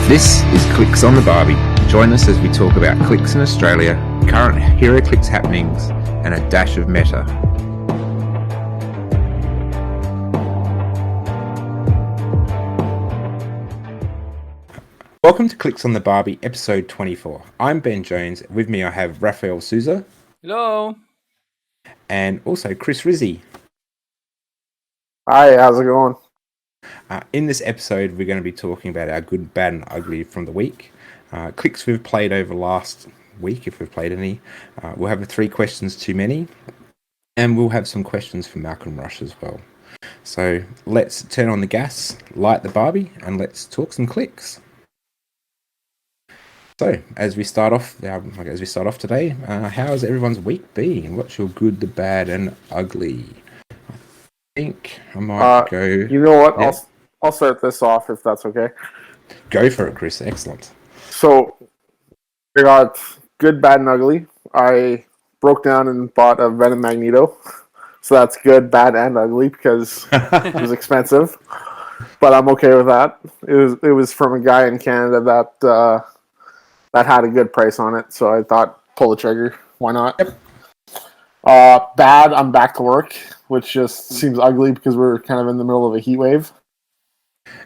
This is Clix on the Barbie. Join us as we talk about Clix in Australia, current heroclix happenings, and a dash of meta. Welcome to Clix on the Barbie, episode 24. I'm Ben Jones. With me I have Raphael Souza. Hello. And also Chris Rizzi. Hi, how's it going? In this episode, we're going to be talking about our good, bad, and ugly from the week. Clicks we've played over last week, if we've played any. We'll have 3 questions too many. And we'll have some questions from Malcolm Rush as well. So let's turn on the gas, light the Barbie, and let's talk some clicks. So as we start off today, how has everyone's week been? What's your good, the bad, and ugly? I think I might go. You know what? Yeah. I'll start this off if that's okay. Go for it, Chris. Excellent. So I got good, bad, and ugly. I broke down and bought a Venom Magneto. So that's good, bad, and ugly because it was expensive. But I'm okay with that. It was from a guy in Canada that had a good price on it. So I thought, pull the trigger. Why not? Yep. Bad, I'm back to work, which just seems ugly because we're kind of in the middle of a heat wave.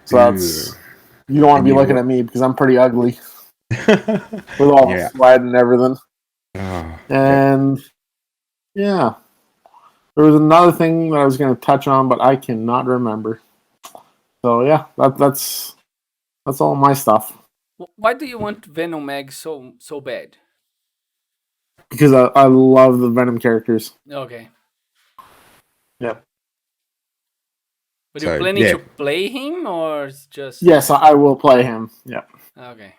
So that's, you don't want to be looking at me because I'm pretty ugly with all the sweat and everything. And yeah, there was another thing that I was going to touch on, but I cannot remember. So yeah, that's all my stuff. Why do you want Venom Mag so bad? Because I love the Venom characters. Okay. Yeah. But you're planning to play him or just... Yes, I will play him. Yeah. Okay.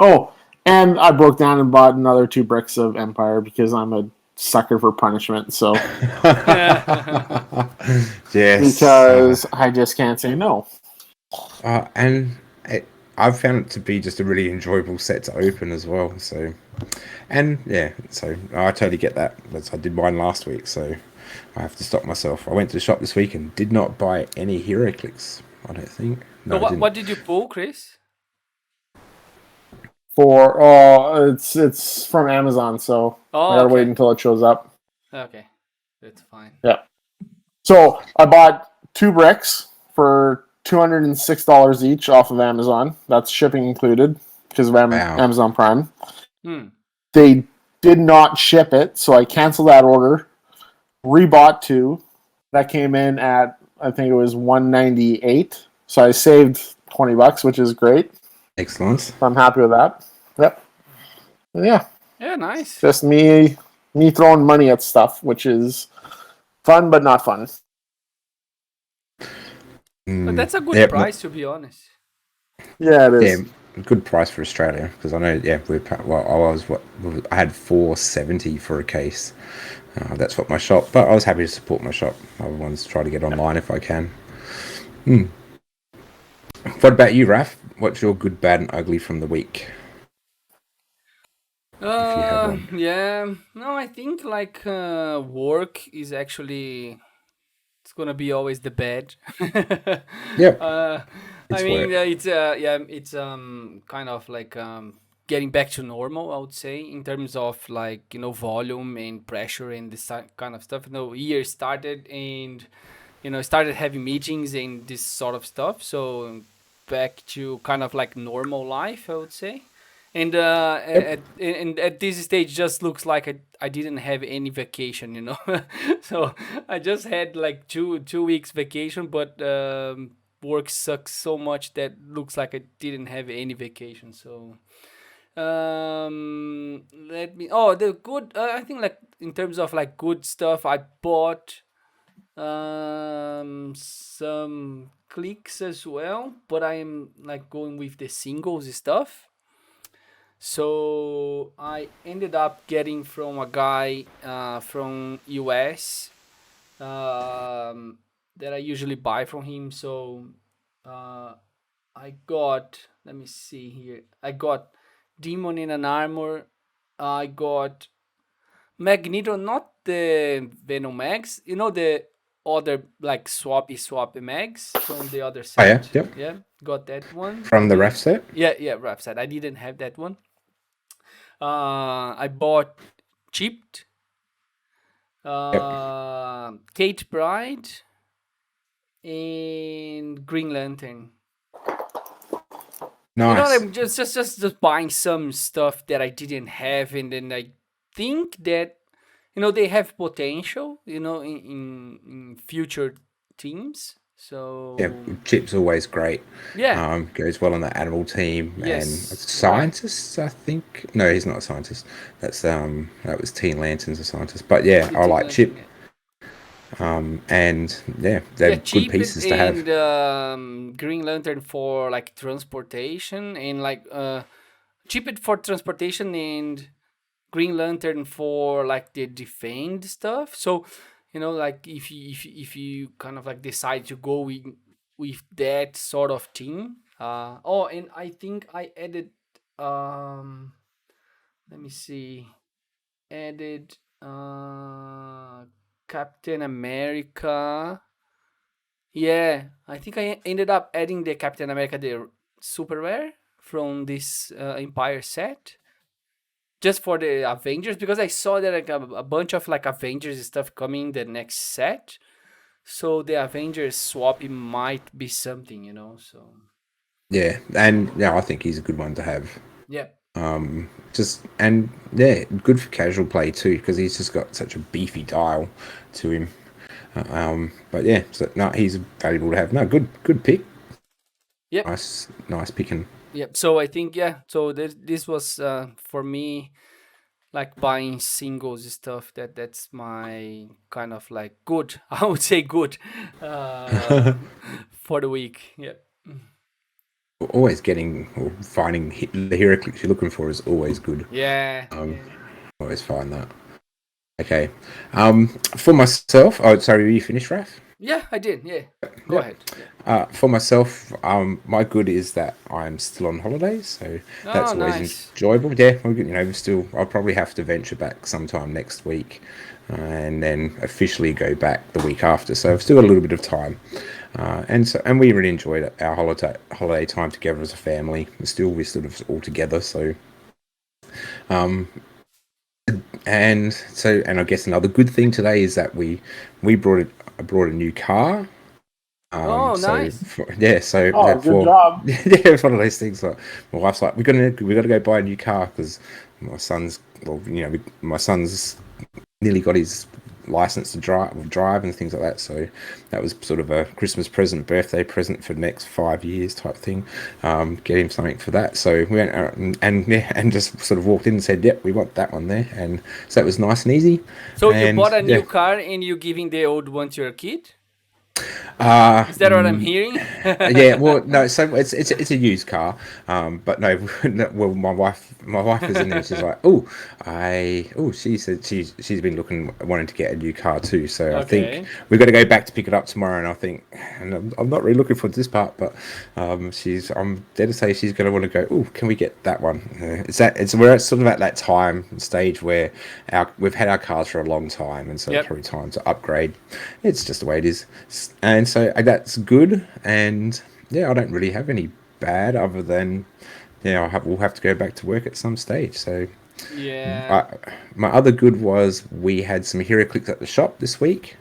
Oh, and I broke down and bought another 2 bricks of Empire because I'm a sucker for punishment. So yes, because I just can't say no. And I've found it to be just a really enjoyable set to open as well. So, and yeah, so I totally get that. I did mine last week, so I have to stop myself. I went to the shop this week and did not buy any heroclix. I don't think. No, what did you pull, Chris? It's from Amazon, so I gotta wait until it shows up. Okay, that's fine. Yeah. So I bought 2 bricks for $206 each off of Amazon. That's shipping included because of Amazon Prime. They did not ship it, so I canceled that order. Rebought 2. That came in at, I think it was $198. So I saved $20, which is great. Excellent. So I'm happy with that. Yep. Yeah. Yeah, nice. Just me throwing money at stuff, which is fun but not fun. But that's a good price, to be honest. Yeah, it is. Yeah, good price for Australia because I know. Yeah, I had $4.70 for a case. That's what my shop. But I was happy to support my shop. Other ones try to get online if I can. What about you, Raph? What's your good, bad, and ugly from the week? Yeah. No, I think like work is actually... It's gonna be always the bad. Yeah. It's kind of like getting back to normal, I would say, in terms of like, volume and pressure and this kind of stuff. Year started and started having meetings and this sort of stuff. So back to kind of like normal life, I would say. And at this stage, just looks like I didn't have any vacation, So I just had like two weeks vacation, but work sucks so much that looks like I didn't have any vacation. So the good. I think like in terms of like good stuff, I bought some Clix as well, but I am like going with the singles stuff. So I ended up getting from a guy from US that I usually buy from him. So I got, let me see here. I got Demon in an Armor. I got Magneto, not the Venom Mags. The other like swappy mags from the other Oh yeah, set. yep. Yeah, got that one. I From the ref didn't. set. Yeah, rap set. I didn't have that one. I bought Chipped, Yep. Kate Bride, and Green Lantern. You know what? Nice. I'm just buying some stuff that I didn't have, and then I think that they have potential. In future teams. Yeah, So Chip's always great. yeah, Goes well on the animal team and yes, right. scientists. I think no, he's not a scientist. That was Teen Lantern's a scientist. But yeah, The I Teen like Chip. Lantern, yeah. And yeah, Yeah, they're good cheap pieces to have. and Green Lantern for like transportation and like cheap it for transportation and Green Lantern for like the defend stuff. So like if you kind of like decide to go with that sort of team. And I think I added let me see, added Captain America. Yeah, I think I ended up adding the Captain America, the super rare from this Empire set, just for the Avengers, because I saw that like a bunch of like Avengers stuff coming the next set. So the Avengers swap might be something, So Yeah, and yeah, I think he's a good one to have. yeah, Just and yeah, good for casual play too because he's just got such a beefy dial to him. But yeah, so no, he's valuable to have. No, good pick. yep, Nice picking. yep. So I think yeah. So this was for me like buying singles stuff. That's my kind of like good. I would say good uh, for the week. Yeah. Always getting or finding the heroclix you're looking for is always good. Yeah. Always find that. Okay. For myself, oh sorry, were you finished, Raf? Yeah, I did. Yeah. Go Yep. ahead. Yeah. For myself, my good is that I'm still on holidays, so Oh, that's always nice. enjoyable. Yeah, still, I'll probably have to venture back sometime next week, and then officially go back the week after. So I've still got a little bit of time, and we really enjoyed our holiday time together as a family. We're sort of all together, so and I guess another good thing today is that we I brought a new car. Oh, So nice. yeah, so Oh, good for job. yeah, it's one of those things. Like my wife's like, we got to go buy a new car because my son's my son's nearly got his license to drive and things like that. So that was sort of a Christmas present, birthday present for the next 5 years type thing. Get him something for that. So we went out and just sort of walked in and said, "Yep, we want that one there." And so it was nice and easy. So you And bought a yeah, new car and you giving the old one to your kid? uh, Is that what I'm hearing? yeah, well, no, so it's a used car, but no, well, my wife is in there. She's like, she said she's been wanting to get a new car too. So I think Okay. we've got to go back to pick it up tomorrow. And I think, and I'm not really looking forward to this part, but I'm there to say she's going to want to go. Oh, can we get that one? We're sort of at that time and stage where we've had our cars for a long time, and so it's Yep. probably time to upgrade. It's just the way it is, and so that's good. And yeah, I don't really have any bad other than we'll have to go back to work at some stage. So Yeah. I, my other good was we had some hero clicks at the shop this week.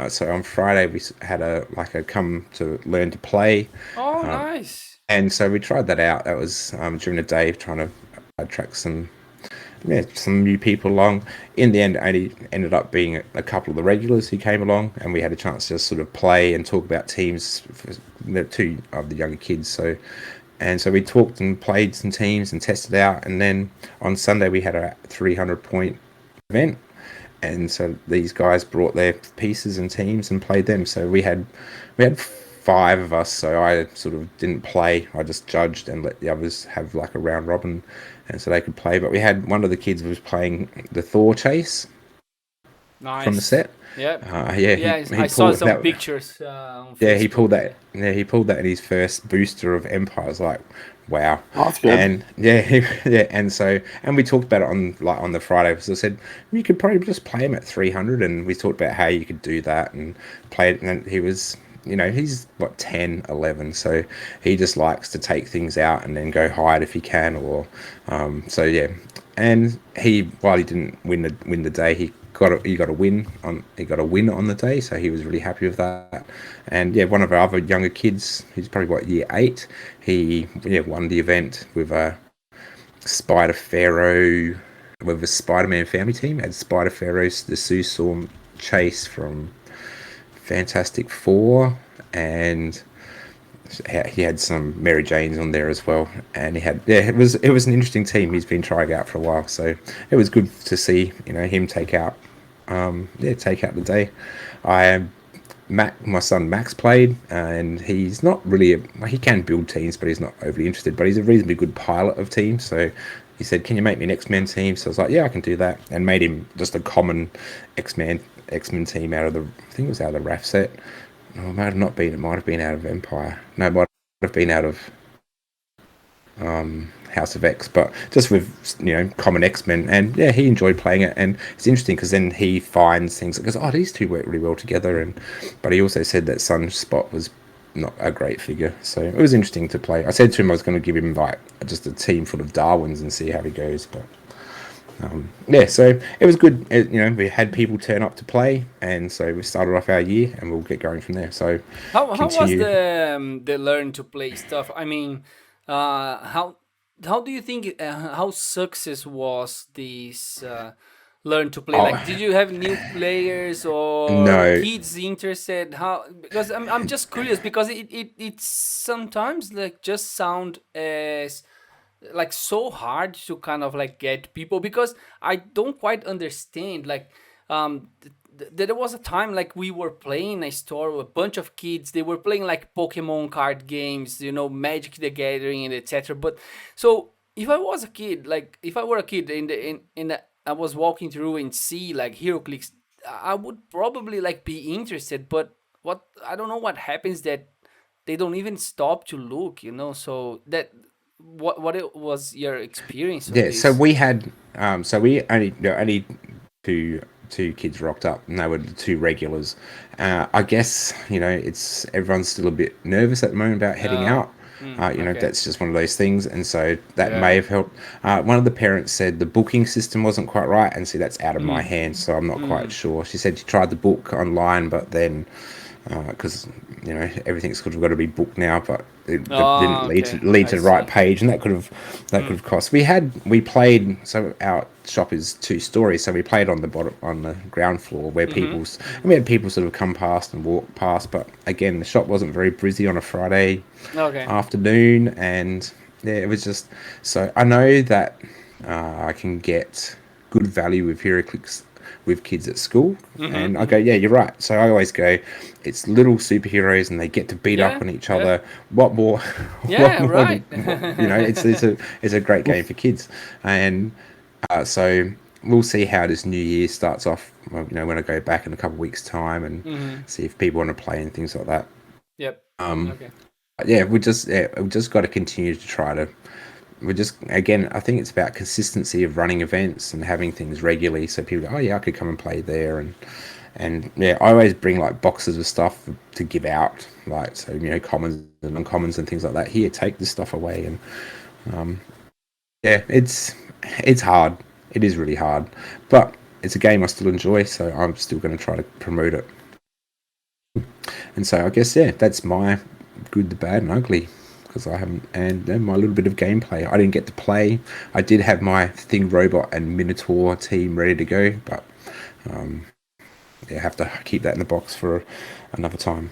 So on Friday we had a come to learn to play, Oh, nice. and so we tried that out. That was during the day trying to attract some new people along. In the end, it only ended up being a couple of the regulars who came along, and we had a chance to sort of play and talk about teams for the two of the younger kids. So we talked and played some teams and tested out, and then on Sunday we had a 300-point event, and so these guys brought their pieces and teams and played them. So we had five of us. So I sort of didn't play. I just judged and let the others have like a round robin, and so they could play. But we had one of the kids was playing the Thor chase, from the Nice. set. Yep. Yeah, Yeah, he I saw pulled some that. pictures on Yeah, he pulled Facebook. Yeah. that. Yeah, he pulled that in his first booster of Empire. I was like, wow. Oh, that's good. And yeah, yeah, and we talked about it on the Friday. So I said you could probably just play him at 300, and we talked about how you could do that and play it. And he was, he's what 10, 11, so he just likes to take things out and then go hide if he can, or so yeah. And while he didn't win the day, he got a win on the day, so he was really happy with that. And yeah, one of our other younger kids, he's probably what year 8, he won the event with a Spider Pharaoh with a Spider-Man family team. Had Spider Pharaoh's the Sue Storm Chase from Fantastic Four, and he had some Mary Janes on there as well, and it was an interesting team. He's been trying out for a while, so it was good to see him take out the day. I my son Max played, and he's not really he can build teams, but he's not overly interested. But he's a reasonably good pilot of teams, so he said, "Can you make me an X-Men team?" So I was like, "Yeah, I can do that," and made him just a common X-Men team out of I think it was out of the RAF set. Oh, it might have not been. It might have been out of Empire. No, it might have been out of House of X, but just with common X-Men. And yeah, he enjoyed playing it, and it's interesting because then he finds things because these two work really well together. But he also said that Sunspot was not a great figure, so it was interesting to play. I said to him I was going to give him like just a team full of Darwins and see how he goes, but. Yeah, so it was good. We had people turn up to play, and so we started off our year, and we'll get going from there. So How was continue. the learn to play stuff? I mean, how do you think how success was this learn to play? Oh Like, did you have new players or no, kids interested? How, because I'm just curious because it's sometimes like just sound as like so hard to kind of like get people, because I don't quite understand like there was a time like we were playing a store with a bunch of kids. They were playing like Pokemon card games, Magic the Gathering and etc. But so if I was a kid, like if I were a kid in the I was walking through and see like heroclix, I would probably like be interested. But what I don't know what happens that they don't even stop to look, so that what it was your experience on yeah. So this? we had, we only two kids rocked up, and they were the two regulars. I guess it's everyone's still a bit nervous at the moment about heading Oh, out. okay. That's just one of those things, and so that may Yeah. have helped. One of the parents said the booking system wasn't quite right, and see that's out of my Mm, hands, so I'm not quite mm. sure. She said she tried the book online, but then because everything's sort of got to be booked now, but it didn't Oh, lead to okay. lead I to the right see. page, and that could have cost. We played, so our shop is 2 stories, so we played on the ground floor where Mm-hmm. and we had people sort of come past and walk past, but again the shop wasn't very busy on a Friday Okay. afternoon, and yeah, it was just so I know that I can get good value with heroclix with kids at school, and Mm-hmm. I go, Mm-hmm. yeah, you're right. So I always go, it's little superheroes, and they get to beat up Yeah. on each Yeah. other. What more? What Yeah. more? Right. It's a great game for kids, and so we'll see how this new year starts off. Well, when I go back in a couple of weeks' time and Mm-hmm. see if people want to play and things like that. Yep. Okay. But yeah, we just got to continue to try to. We just again, I think it's about consistency of running events and having things regularly, so people go, oh yeah, I could come and play there, and yeah, I always bring like boxes of stuff to give out, like so commons and uncommons and things like that. Here, take this stuff away, and yeah, it's hard. It is really hard, but it's a game I still enjoy, so I'm still going to try to promote it. And so I guess yeah, that's my good, the bad, and ugly. Because I haven't, and then my little bit of gameplay. I didn't get to play. I did have my Thing Robot and Minotaur team ready to go, but yeah, have to keep that in the box for another time.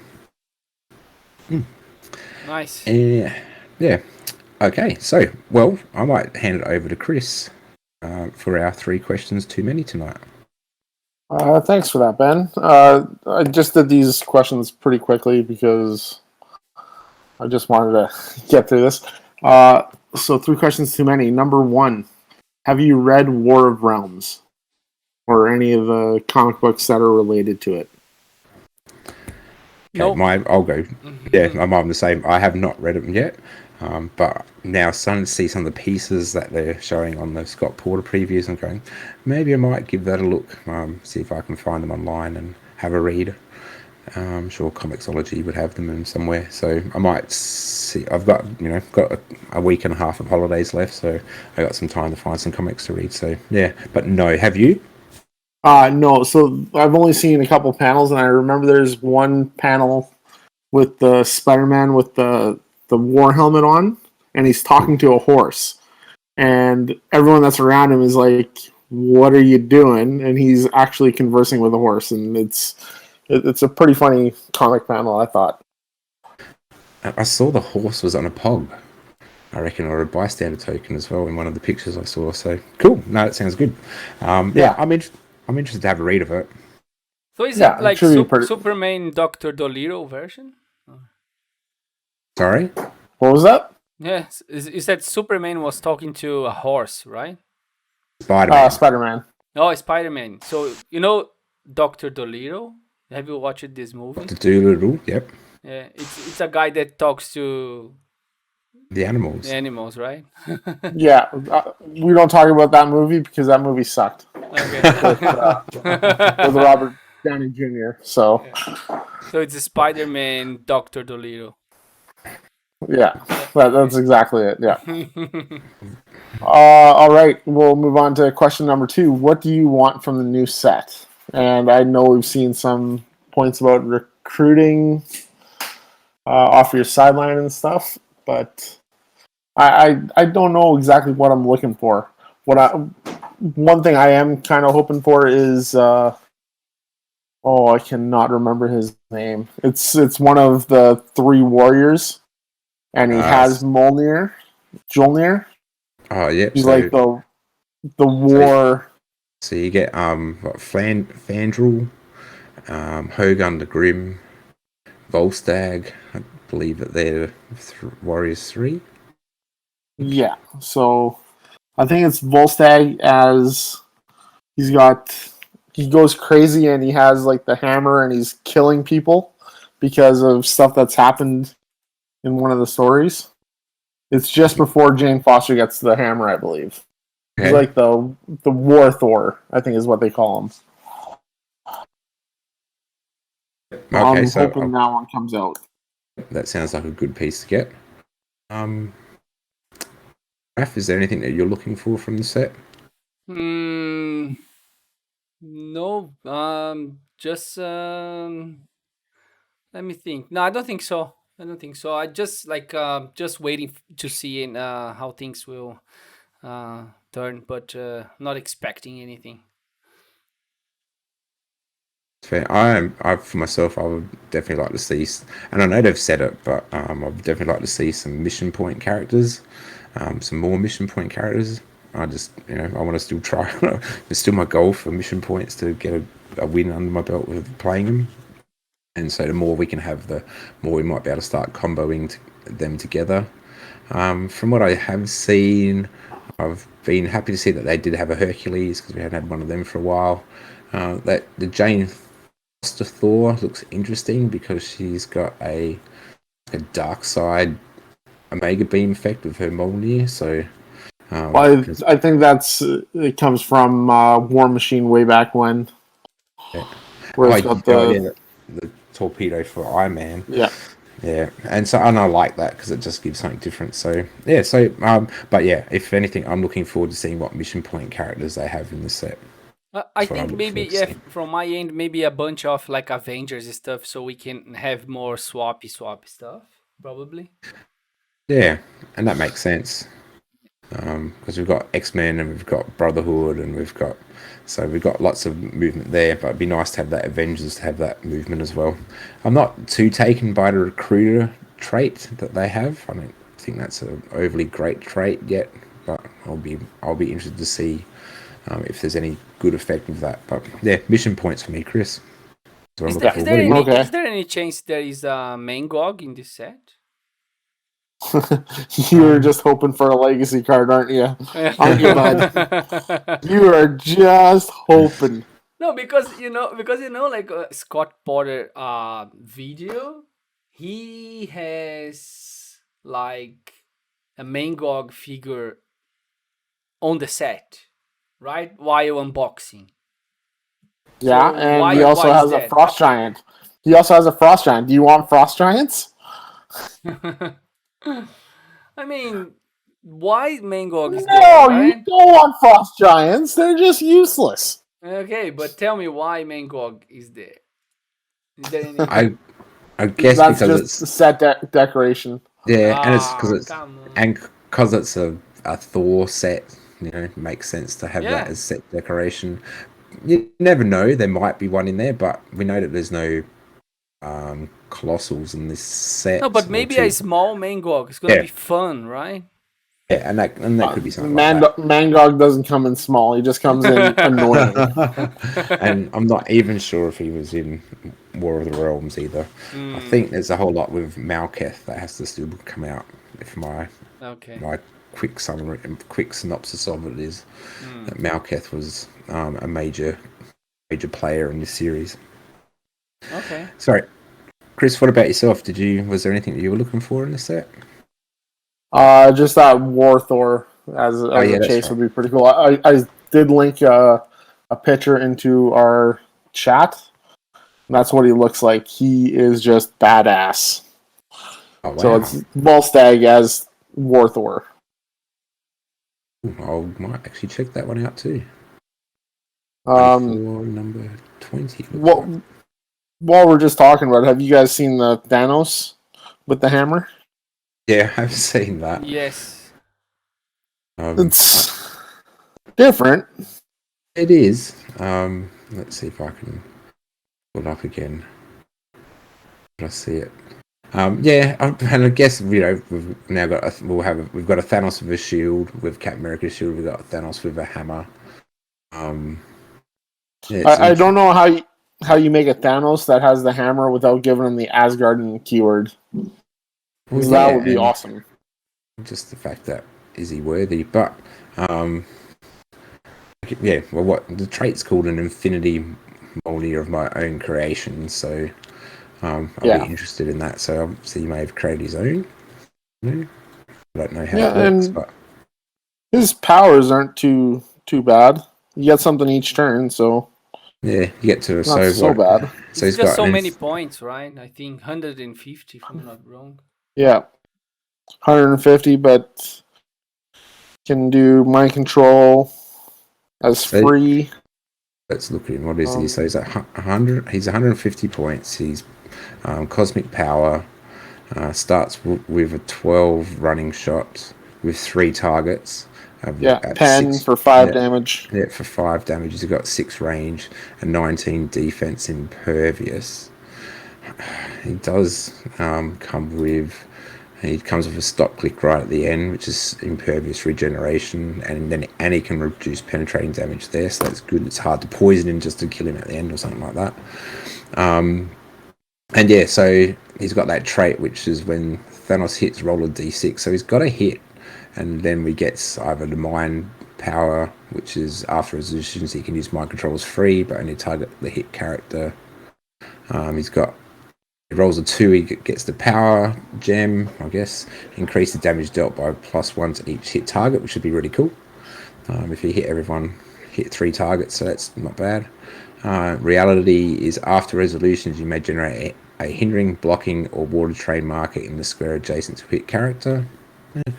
Nice. Yeah, yeah. Okay, so well, I might hand it over to Chris for our 3 questions too many tonight. Thanks for that, Ben. I just did these questions pretty quickly because I just wanted to get through this. So 3 questions too many. Number 1, have you read War of Realms? or any of the comic books that are related to it. No. I'll go. Yeah, I'm the same. I have not read them yet, but now starting to see some of the pieces that they're showing on the Scott Porter previews and going, maybe I might give that a look, see if I can find them online and have a read. I'm sure Comixology would have them in somewhere, so I might see. I've got a week and a half of holidays left, so I got some time to find some comics to read. So yeah, but no, have you? No, so I've only seen a couple panels, and I remember there's one panel with the Spider-Man with the war helmet on, and he's talking to a horse, and everyone that's around him is like, "What are you doing?" And he's actually conversing with a horse, and it's a pretty funny comic panel, I thought. I saw the horse was on a pog, I reckon, or a bystander token as well in one of the pictures I saw. So cool. No, that sounds good. Yeah, I'm interested to have a read of it. So is it like Superman Dr. Dolittle version? Sorry? What was that? Yes, is that Superman was talking to a horse, right? Spider-Man. Spider-Man. Oh, Spider-Man. So, you know Dr. Dolittle? Have you watched this movie? Dr. Dolittle, yep. Yeah, it's a guy that talks to the animals. The animals, right? Yeah, we don't talk about that movie because that movie sucked. Okay. with Robert Downey Jr. So, so it's a Spider-Man Dr. Dolittle. Yeah, that's exactly it. Yeah. All right, we'll move on to question number 2. What do you want from the new set? And I know we've seen some points about recruiting off your sideline and stuff, but I don't know exactly what I'm looking for. One thing I am kind of hoping for is I cannot remember his name. It's one of the 3 warriors. And he has Jolnir. Oh, yep. He's like the war. So you get Fandral, Hogun the Grim, Volstagg. I believe that they're Warriors 3. Yeah. So I think it's Volstagg as he goes crazy and he has like the hammer and he's killing people because of stuff that's happened in one of the stories. It's just before Jane Foster gets the hammer, I believe. Okay. He's like the War Thor, I think is what they call him. Okay, I'm hoping that one comes out. That sounds like a good piece to get. Raph, is there anything that you're looking for from the set? No. Just let me think. No, I don't think so. I just just waiting to see how things will turn, but not expecting anything. Fair. I for myself, I would definitely like to see, and I know they've said it, but I would definitely like to see some mission point characters, some more mission point characters. I just, I want to still try. It's still my goal for mission points to get a win under my belt with playing them. And so the more we can have, the more we might be able to start comboing them together. From what I have seen, I've been happy to see that they did have a Hercules, because we hadn't had one of them for a while. That the Jane Foster Thor looks interesting because she's got a dark side Omega Beam effect with her Mjolnir. So I think it comes from War Machine way back when. Yeah. Where it's got the torpedo for Iron Man. Yeah, and I like that because it just gives something different. So yeah, but yeah, if anything, I'm looking forward to seeing what mission point characters they have in the set. I think maybe from my end, maybe a bunch of like Avengers stuff, so we can have more swappy stuff, probably. Yeah, and that makes sense because we've got X-Men and we've got Brotherhood and we've got lots of movement there. But it'd be nice to have that Avengers to have that movement as well. I'm not too taken by the recruiter trait that they have. I don't think that's an overly great trait yet, but I'll be interested to see if there's any good effect of that. But yeah, mission points for me, Chris. Is there any chance there is a Mangog in this set? You were just hoping for a legacy card, aren't you? Aren't you, bud? You are just hoping. No, because like Scott Porter video, he has like a Mangog figure on the set, right? While unboxing. Yeah, So and he also has a frost giant. He also has a frost giant. Do you want frost giants? I mean, why Mangog is there, No, you right? don't want frost giants. They're just useless. Okay, but tell me why Mangog is there. Is there any? I guess That's because just it's set decoration. and it's Come on. and because it's a Thor set. You know, it makes sense to have that Yeah. as set decoration. You never know; there might be one in there, but we know that there's no colossals in this set. No, but maybe a small Mangog is gonna be fun, right? Yeah, and that could be something like that. Mangog doesn't come in small. He just comes in annoying. And I'm not even sure if he was in War of the Realms either. I think there's a whole lot with Malketh that has to still come out. If my quick synopsis of it is that Malketh was a major player in this series. Okay. Sorry, Chris. What about yourself? Was there anything that you were looking for in the set? Just that War Thor as a chase would be pretty cool. I did link a picture into our chat. That's what he looks like. He is just badass. Oh, wow. So it's Volstagg as War Thor. I might actually check that one out too. Number 20. While we're just talking about it, have you guys seen the Thanos with the hammer? Yeah, I've seen that. Yes. It's different. It is. Let's see if I can pull it up again. I see it. Yeah, and I guess we've now got we've got a Thanos with a shield, with Captain America's shield. We've got a Thanos with a hammer. I don't know how you make a Thanos that has the hammer without giving him the Asgardian keyword. Well, that would be awesome. Just the fact that is he worthy, but yeah. Well, what the trait's called an Infinity Moldy of my own creation, so. I'll be interested in that. So obviously, he may have created his own. I don't know how it works, but his powers aren't too bad. You get something each turn, so yeah, you get to not so bad. So he's got so many points, right? I think 150, if I'm not wrong. Yeah, 150, but can do mind control as free. Let's look at him. What is he? So he's at 100. He's 150 points. He's cosmic power. Starts with a 12 running shot with 3 targets. 10 for 5 damage. Yeah, for 5 damage. He's got 6 range and 19 defense impervious. He does he comes with a stop click right at the end, which is impervious regeneration, and he can reduce penetrating damage there, so that's good. It's hard to poison him just to kill him at the end or something like that. And yeah, so he's got that trait, which is when Thanos hits, roll a d6. So he's got a hit, and then we get either the mind power, which is after resolutions, he can use mind control as free, but only target the hit character. He rolls a 2, he gets the power gem, I guess. Increase the damage dealt by +1 to each hit target, which would be really cool. If you hit 3 targets, so that's not bad. Reality is after resolutions, you may generate a hindering, blocking, or water train marker in the square adjacent to hit character.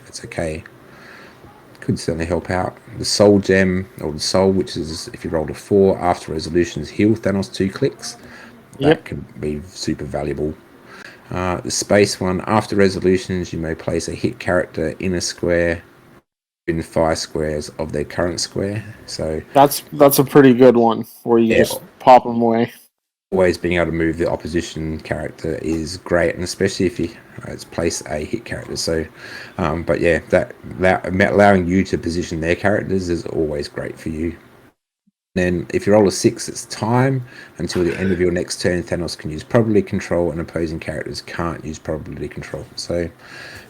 That's okay. Could certainly help out. The soul gem, or the soul, which is if you rolled a 4 after resolutions, heal Thanos 2 clicks. That can be super valuable. The space one, after resolutions, you may place a hit character in a square within 5 squares of their current square. So that's a pretty good one where you just pop them away. Always being able to move the opposition character is great, and especially if you place a hit character. So, but yeah, that allowing you to position their characters is always great for you. Then, if you roll a 6, it's time. Until the end of your next turn, Thanos can use probability control, and opposing characters can't use probability control. So,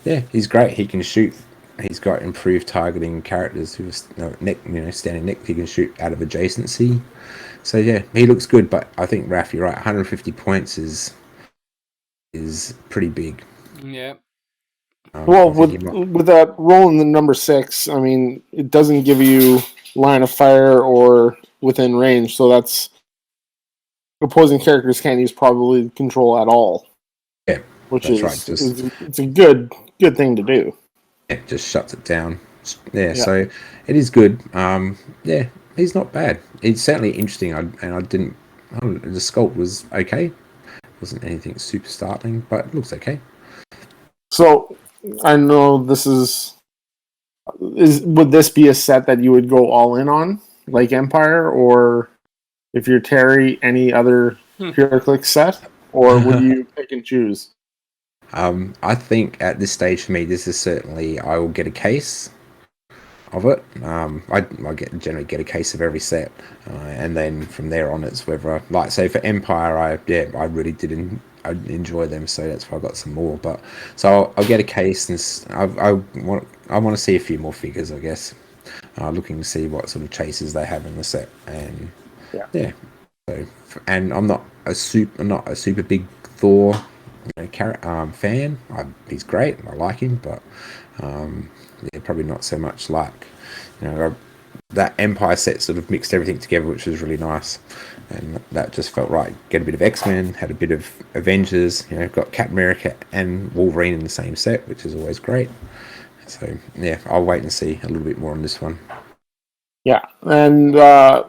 yeah, he's great. He can shoot. He's got improved targeting characters who are standing next. He can shoot out of adjacency. So yeah, he looks good. But I think Raph, you're right. 150 points is pretty big. Yeah. Well, with that rolling the number 6, I mean, it doesn't give you line of fire or within range, so that's opposing characters can't use probability control at all. Yeah, which that's is right. it's a good thing to do. It just shuts it down. Yeah, so it is good. Yeah, he's not bad. It's certainly interesting. The sculpt was okay. Wasn't anything super startling, but it looks okay. So I know this is would this be a set that you would go all in on, like Empire, or if you're Terry, any other heroclix set, or would you pick and choose? I think at this stage for me, this is certainly I will get a case of it. I generally get a case of every set, and then from there on, it's whether like say for Empire, I really did I enjoy them, so that's why I got some more. But so I'll get a case, and I want to see a few more figures, I guess. Looking to see what sort of chases they have in the set, and yeah. So, and I'm not a super big Thor fan. He's great. I like him, but probably not so much like that Empire set sort of mixed everything together, which was really nice, and that just felt right. Get a bit of X-Men, had a bit of Avengers. Got Captain America and Wolverine in the same set, which is always great. So yeah, I'll wait and see a little bit more on this one. Yeah, and I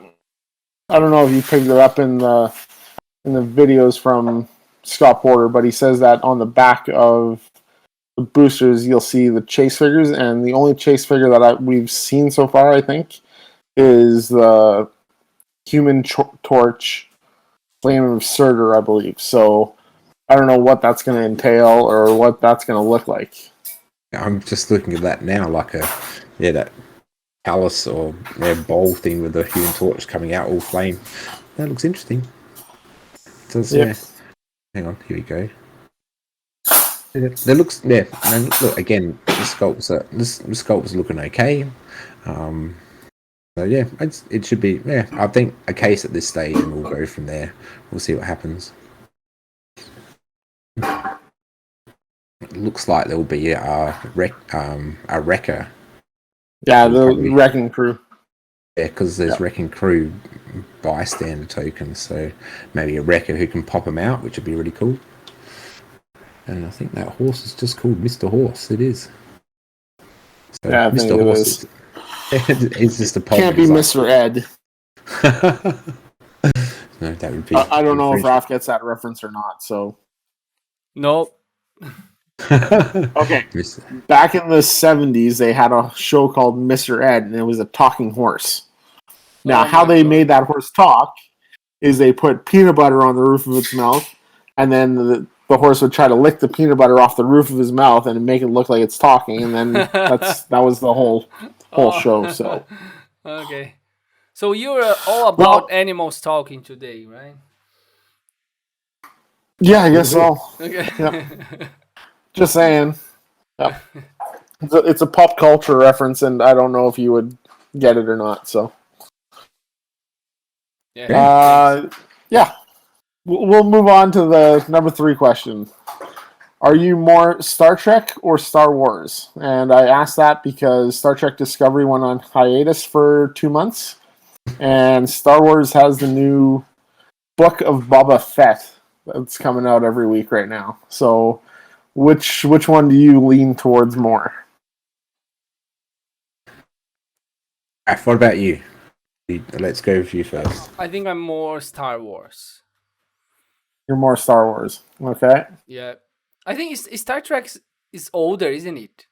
don't know if you picked it up in the videos from Scott Porter, but he says that on the back of the boosters, you'll see the chase figures, and the only chase figure that we've seen so far, I think, is the Human Torch Flame of Surtur, I believe. So I don't know what that's going to entail or what that's going to look like. I'm just looking at that now, like that palace or bowl thing with the Human Torch coming out all flame. That looks interesting. It does, yeah. Hang on, here we go. That looks, yeah. And look again, the sculpts are looking okay. So yeah, it should be. Yeah, I think a case at this stage, and we'll go from there. We'll see what happens. It looks like there will be a wrecker. Yeah, the wrecking crew. Yeah, because there's wrecking crew bystander tokens, so maybe a wrecker who can pop them out, which would be really cool. And I think that horse is just called Mr. Horse. It is. So yeah, I Mr. think Horse it's just a pop. Can't be Mr. Ed. No, that would be. I don't know if Raph gets that reference or not. So. Nope. Okay. Back in the 70s, they had a show called Mr. Ed, and it was a talking horse. Now, how they made that horse talk is they put peanut butter on the roof of its mouth, and then the horse would try to lick the peanut butter off the roof of his mouth and make it look like it's talking, and then that was the whole show. So. Okay. So you're all about animals talking today, right? Yeah, I guess so. Okay. Yep. Just saying. Yep. It's a pop culture reference, and I don't know if you would get it or not. So. Yeah. Yeah. We'll move on to the number 3 question. Are you more Star Trek or Star Wars? And I asked that because Star Trek Discovery went on hiatus for 2 months, and Star Wars has the new Book of Boba Fett that's coming out every week right now. So, which one do you lean towards more? What about you? Let's go with you first. I think I'm more Star Wars. You're more Star Wars. Okay. Yeah. I think Star Trek is older, isn't it?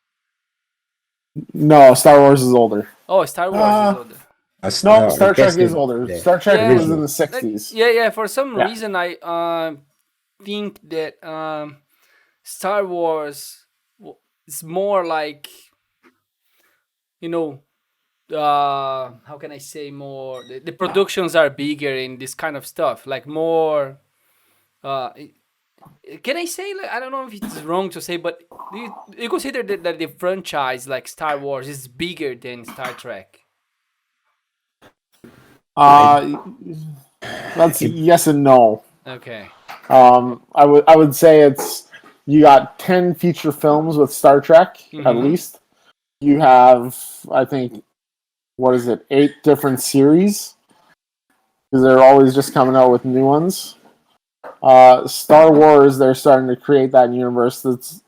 No, Star Wars is older. Oh, Star Wars is older. No, Star Trek is older. Yeah. Star Trek was in the 60s. Yeah. For some reason, I think that Star Wars is more like, how can I say more? The productions are bigger in this kind of stuff, like more. Uh, can I say, like, I don't know if it's wrong to say, but do you consider that the franchise like Star Wars is bigger than Star Trek? That's yes and no. Okay. I would say it's you got 10 feature films with Star Trek at least. You have, I think, what is it, 8 different series because they're always just coming out with new ones. Star Wars, they're starting to create that universe that's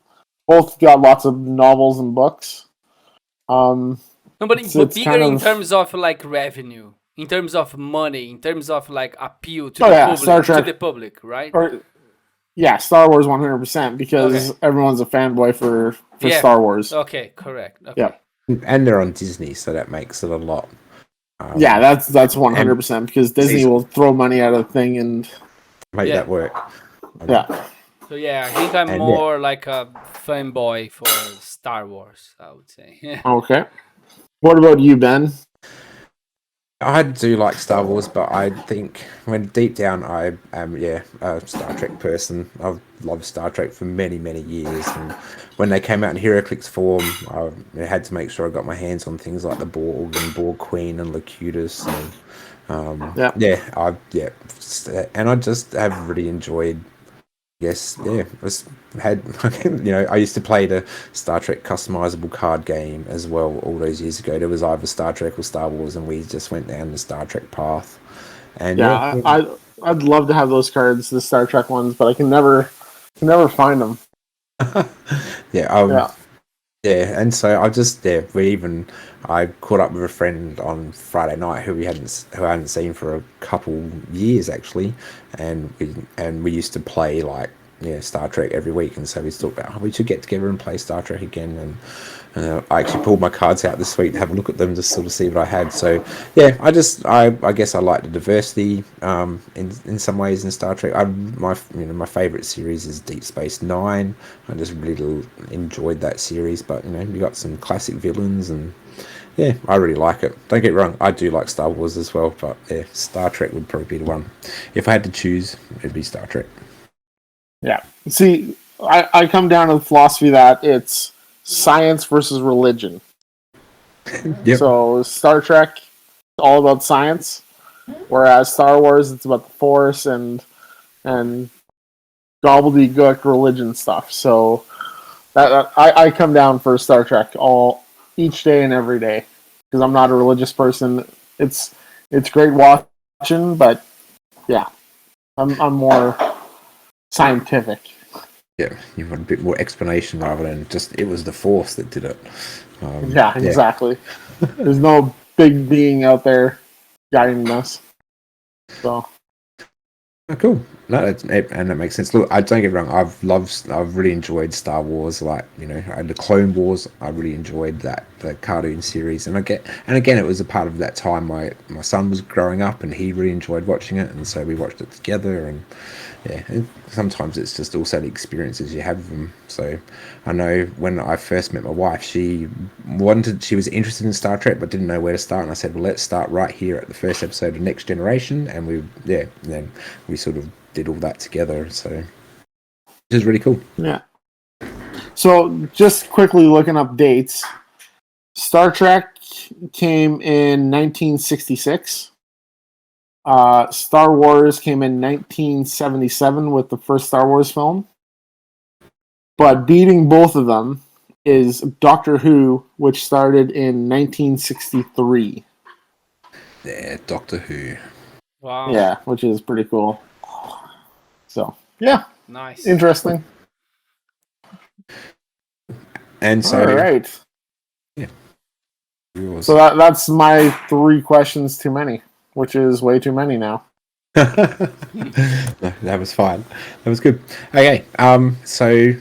both got lots of novels and books. No, but It's bigger kind in of, terms of like revenue, in terms of money, in terms of like appeal to oh the yeah, Star public, Trek, right? or yeah, Star Wars 100% because Okay. everyone's a fanboy for Yeah. Star Wars. Okay. Correct. Yeah, Okay. And they're on Disney, so that makes it a lot. yeah, that's And 100% because Disney season will throw money at a thing and make Yeah. that work. yeah. So yeah, I think I'm And yeah, more like a fanboy for Star Wars, I would say. Yeah. Okay. What about you, Ben? I do like Star Wars, but I think when deep down I am, a Star Trek person. I've loved Star Trek for many, many years, and when they came out in heroclix form, I had to make sure I got my hands on things like the Borg and Borg Queen and Locutus, and Yeah. and I just have really enjoyed. Yes, yeah, had I used to play the Star Trek customizable card game as well all those years ago. There was either Star Trek or Star Wars, and we just went down the Star Trek path. And Yeah, I'd love to have those cards, the Star Trek ones, but I can never find them. yeah, Yeah. yeah, and so I caught up with a friend on Friday night who I hadn't seen for a couple years actually, and we used to play like Star Trek every week, and so we thought about we should get together and play Star Trek again, and I actually pulled my cards out this week to have a look at them, just sort of see what I had. So yeah, I guess I like the diversity in some ways in Star Trek. My favorite series is Deep Space Nine. I just really enjoyed that series, but you got some classic villains, and yeah, I really like it. Don't get me wrong, I do like Star Wars as well, but yeah, Star Trek would probably be the one. If I had to choose, it'd be Star Trek. Yeah. See, I come down to the philosophy that it's science versus religion. Yep. So Star Trek is all about science, whereas Star Wars it's about the Force and gobbledygook religion stuff. So I come down for Star Trek each day and every day because I'm not a religious person. It's great watching, but yeah, I'm more scientific. Yeah, you want a bit more explanation rather than just it was the Force that did it. Yeah, exactly. There's no big being out there guiding us. So Oh, cool. No, and that makes sense. Look, I don't get me wrong. I've really enjoyed Star Wars. Like the Clone Wars. I really enjoyed the cartoon series, and again, it was a part of that time. My son was growing up, and he really enjoyed watching it, and so we watched it together. And yeah, and sometimes it's just also the experiences you have with them. So I know when I first met my wife, she was interested in Star Trek, but didn't know where to start. And I said, well, let's start right here at the first episode of Next Generation, and and then we sort of did all that together. So which is really cool. yeah. So just quickly looking up dates. Star Trek came in 1966. Star Wars came in 1977 with the first Star Wars film. But beating both of them is Doctor Who, which started in 1963. Yeah, Doctor Who. Wow. Yeah, which is pretty cool. So, yeah, Nice. interesting. And so, all right. Yeah. So that's my 3 questions too many, which is way too many now. No, that was fine. That was good. Okay. So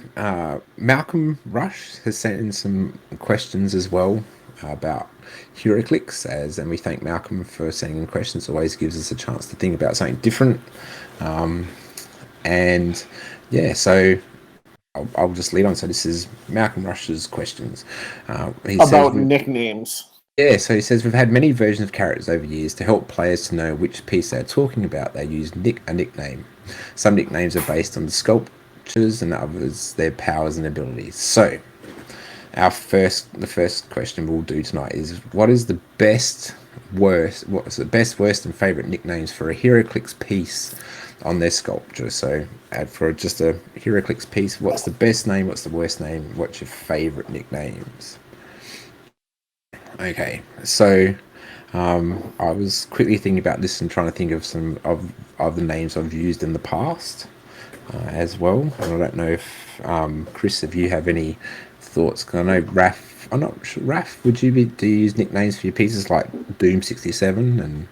Malcolm Rush has sent in some questions as well about heroclix, and we thank Malcolm for sending in questions. It always gives us a chance to think about something different. And yeah, so I'll just lead on. So this is Malcolm Rush's questions. He About says, nicknames. Yeah, so he says we've had many versions of characters over years to help players to know which piece they're talking about. They use a nickname. Some nicknames are based on the sculptures, and others their powers and abilities. So, the first question we'll do tonight is what is the what's the best, worst, and favorite nicknames for a heroclix piece on their sculpture? So, for just a heroclix piece, what's the best name? What's the worst name? What's your favorite nicknames? Okay, so I was quickly thinking about this and trying to think of some of the names I've used in the past as well. And I don't know if Chris, if you have any thoughts. 'Cause I know Raf. I'm not sure. Raf, do you use nicknames for your pieces like Doom 67 and?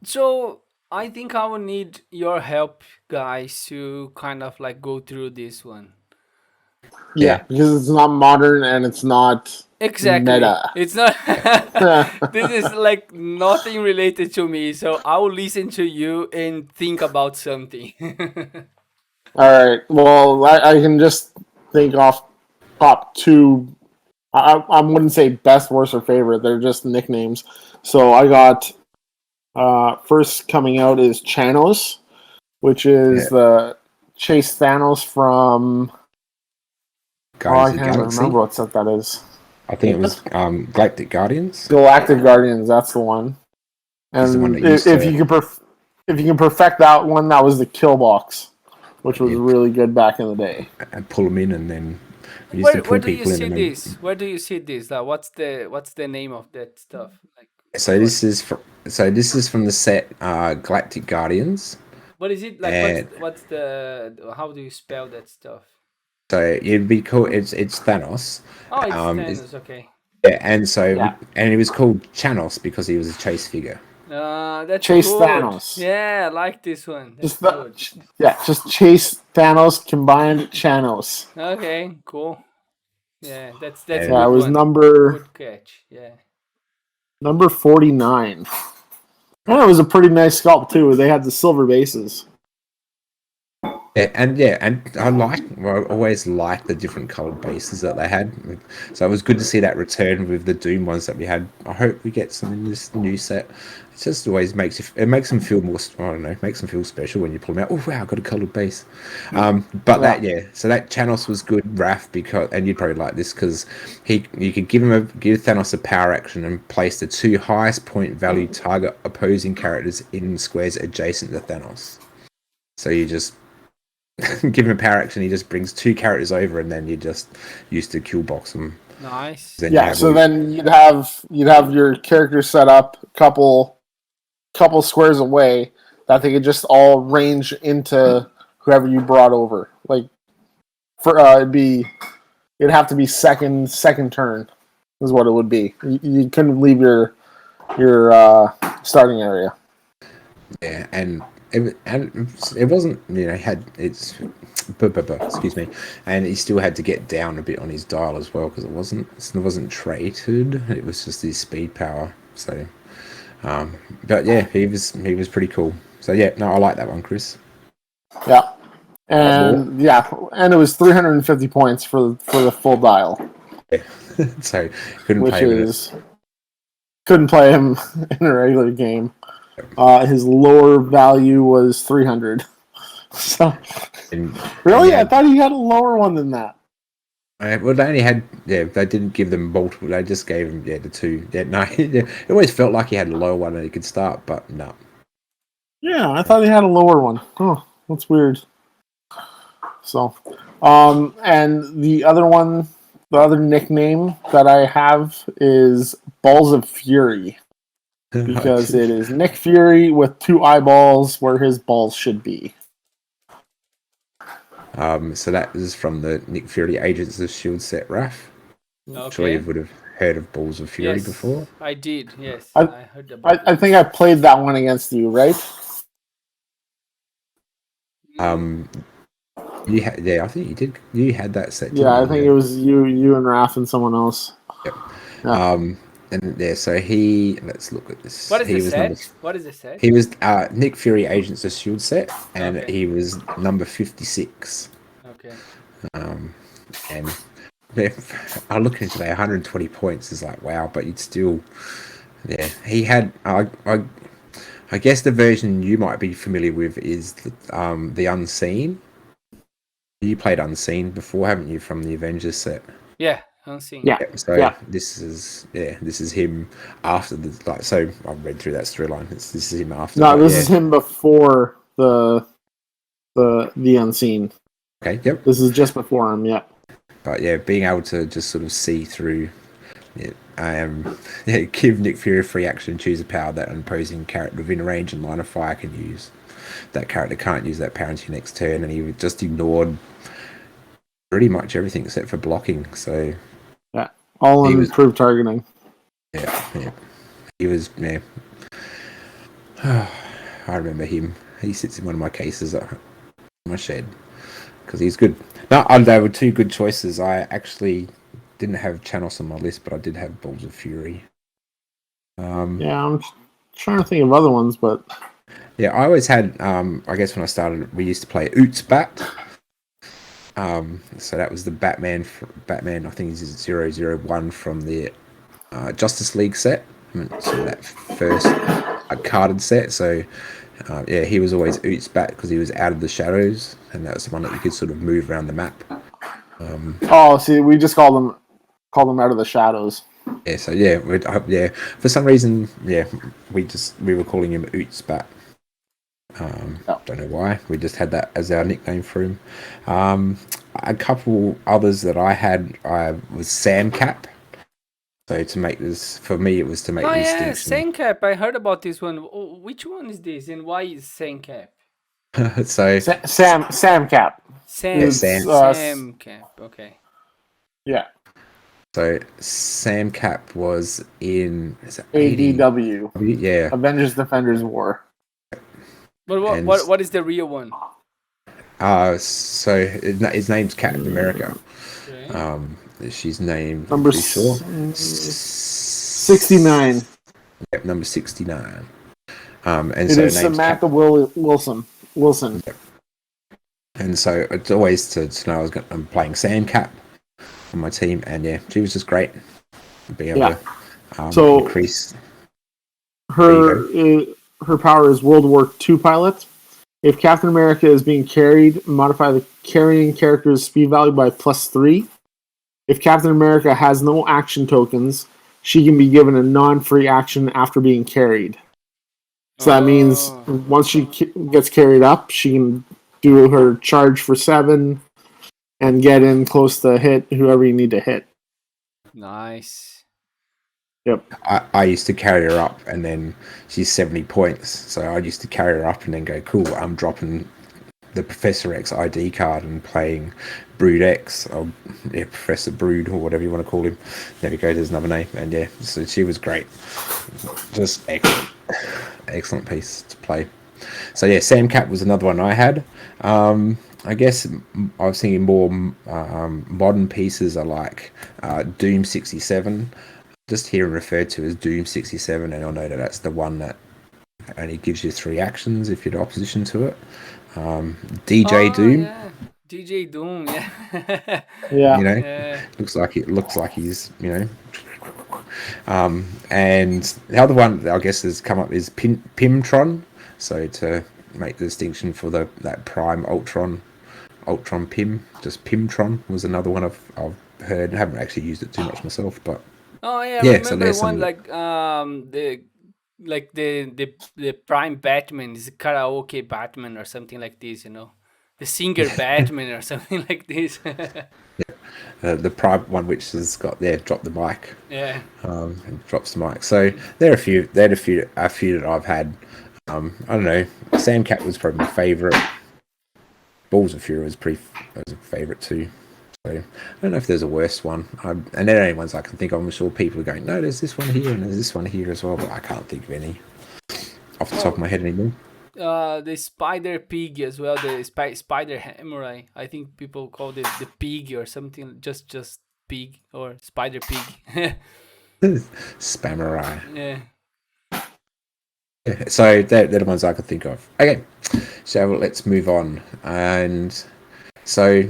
So I think I will need your help, guys, to kind of like go through this one. Yeah, because it's not modern and it's not Exactly. meta. It's not. This is like nothing related to me, so I will listen to you and think about something. All right. Well, I can just think off top two. I wouldn't say best, worst, or favorite. They're just nicknames. So I got first coming out is Chanos, which is the Chase Thanos from. Guardians I of the can't Galaxy. remember what set that is. I think it was Galactic Guardians. Galactic Guardians. That's the one. He's the one And that used if to- you can perfect that one, that was the kill box, which was Yeah. really good back in the day. And pull them in, and then we used to pull Where do you people in. see And this? Where do you see this? What's the name of that stuff? Like, so this is from the set Galactic Guardians. what is it like? And What's the? How do you spell that stuff? so it'd be called. It's Thanos. Oh, it's It's- Thanos. Okay. Yeah, and so Yeah. and he was called Chanos because he was a chase figure. That's Chase good. Thanos. Yeah, I like this one. That's Just good. just Chase Thanos combined Chanos. Okay, cool. Yeah, that's Yeah, a Yeah, good it was one. number Good catch. Yeah. 49. And it was a pretty nice sculpt too. They had the silver bases. Yeah, and I always liked the different colored bases that they had. So it was good to see that return with the Doom ones that we had. I hope we get some in this new set. It just always makes them feel more. I don't know, makes them feel special when you pull them out. Oh wow, I got a colored base. But so that Chanos was good, Raph, because, and you'd probably like this because you could give Thanos a power action and place the 2 highest point value target opposing characters in squares adjacent to Thanos. So you just give him a power action, he just brings 2 characters over, and then you just used to kill box them. Nice. Then Then you'd have your character set up a couple squares away that they could just all range into whoever you brought over. Like for it'd have to be second turn is what it would be. You couldn't leave your starting area. Yeah, and it wasn't, had its excuse me, and he still had to get down a bit on his dial as well because it wasn't traded. It was just his speed power. So, but yeah, he was pretty cool. So yeah, no, I like that one, Chris. Yeah, and it was 350 points for the full dial. Yeah. So couldn't play him in a regular game. His lower value was 300. So really, I thought he had a lower one than that. Well, they only had they didn't give them multiple. They just gave him the 2. Yeah, no, it always felt like he had a lower one and he could start, but no. Yeah, I thought he had a lower one. Oh, that's weird. So, and the other nickname that I have is Balls of Fury. Because it is Nick Fury with 2 eyeballs where his balls should be. So that is from the Nick Fury Agents of S.H.I.E.L.D. set, Raf. I'm sure you would have heard of Balls of Fury before. I did, yes. I heard about I think I played that one against you, right? You had, I think you did. You had that set. Yeah, I think it was you and Raf and someone else. Yep. Yeah. And so let's look at this. What is the set? What is the set? He was Nick Fury Agents of S.H.I.E.L.D. set, and he was number 56. Okay. And I look into today, 120 points is like wow, but you'd still, yeah. He had, I guess the version you might be familiar with is the Unseen. You played Unseen before, haven't you, from the Avengers set? Yeah, Unseen. Yeah. Yeah, so Yeah. this is him after the like. So I've read through that storyline. This is him after. No, but this yeah. is him before the Unseen. Okay. Yep. This is just before him. Yeah. But yeah, being able to just sort of see through. Yeah, yeah, give Nick Fury a free action, choose a power that an opposing character within range and line of fire can use. That character can't use that power until next turn, and he just ignored pretty much everything except for blocking. So Yeah. All He was- improved targeting. yeah, he was yeah. I remember him. He sits in one of my cases at my shed because he's good. No, they were two good choices. I actually didn't have Chanos on my list, but I did have Balls of Fury. Yeah, I'm trying to think of other ones, but Yeah, I always had. I guess when I started, we used to play Oots Bat. So that was the Batman. Batman, I think is 001 from the Justice League set. So that first carded set. So yeah, he was always Oots Bat because he was out of the shadows, and that was the one that you could sort of move around the map. oh, see, we just call them out of the shadows. Yeah, so yeah, yeah. For some reason, yeah, we were calling him Oots Bat. Don't know why. We just had that as our nickname for him. A couple others that I had was Sam Cap. So to make this, for me, it was to make Oh the yeah, distinction. Sandcap. I heard about this one. Oh, which one is this, and why is Sandcap? So Sam Cap. Sam Sam. Sam Cap. Okay. Yeah. So Sam Cap was in is it 80? ADW. Yeah. Avengers Defenders War. But And- what is the real one? So his name's Captain America. Okay. She's named. Number pretty sure. 69. Yep, number 69. And It so is name's Samantha Wilson. And so it's always to know I'm playing Sam Cap on my team, and yeah, she was just great. Being able to So- increase. Her power is World War II pilot. If Captain America is being carried, modify the carrying character's speed value by +3. If Captain America has no action tokens, she can be given a non-free action after being carried. So that means once she gets carried up, she can do her charge for 7 and get in close to hit whoever you need to hit. Nice. Yep. I used to carry her up, and then she's 70 points. So I used to carry her up and then go, cool, I'm dropping the Professor X ID card and playing Brood X, or yeah, Professor Brood, or whatever you want to call him. There we go, there's another name. And yeah, so she was great. Just excellent piece to play. So yeah, Sam Cap was another one I had. I guess I was thinking more modern pieces are like Doom 67. Just here and referred to as Doom 67, and I'll know that that's the one that only gives you 3 actions if you're in opposition to it. DJ Doom, Yeah. DJ Doom. Yeah. Yeah. you know, Yeah. looks like he's, you know. And the other one that I guess has come up is Pimtron. So to make the distinction for that Prime Ultron Pim, just Pimtron was another one I've heard. I haven't actually used it too much myself, but Oh yeah. Yeah, I so remember there's one some- the Prime Batman is a karaoke Batman or something like this. You know, the singer Batman or something like this. the Prime one which has got drop the mic. Yeah. And drops the mic. So there are a few that I've had. I don't know. Sam Cat was probably my favourite. Balls of Fury was a favourite too. So I don't know if there's a worse one. And they're the only ones I can think of. I'm sure people are going, no, there's this one here and there's this one here as well, but I can't think of any off the top of my head anymore. The Spider Pig as well. The Spider Samurai. I think people call it the pig or something. Just pig or Spider Pig. Spamerai. Yeah. Yeah, so they're the ones I could think of. Okay, so let's move on. And so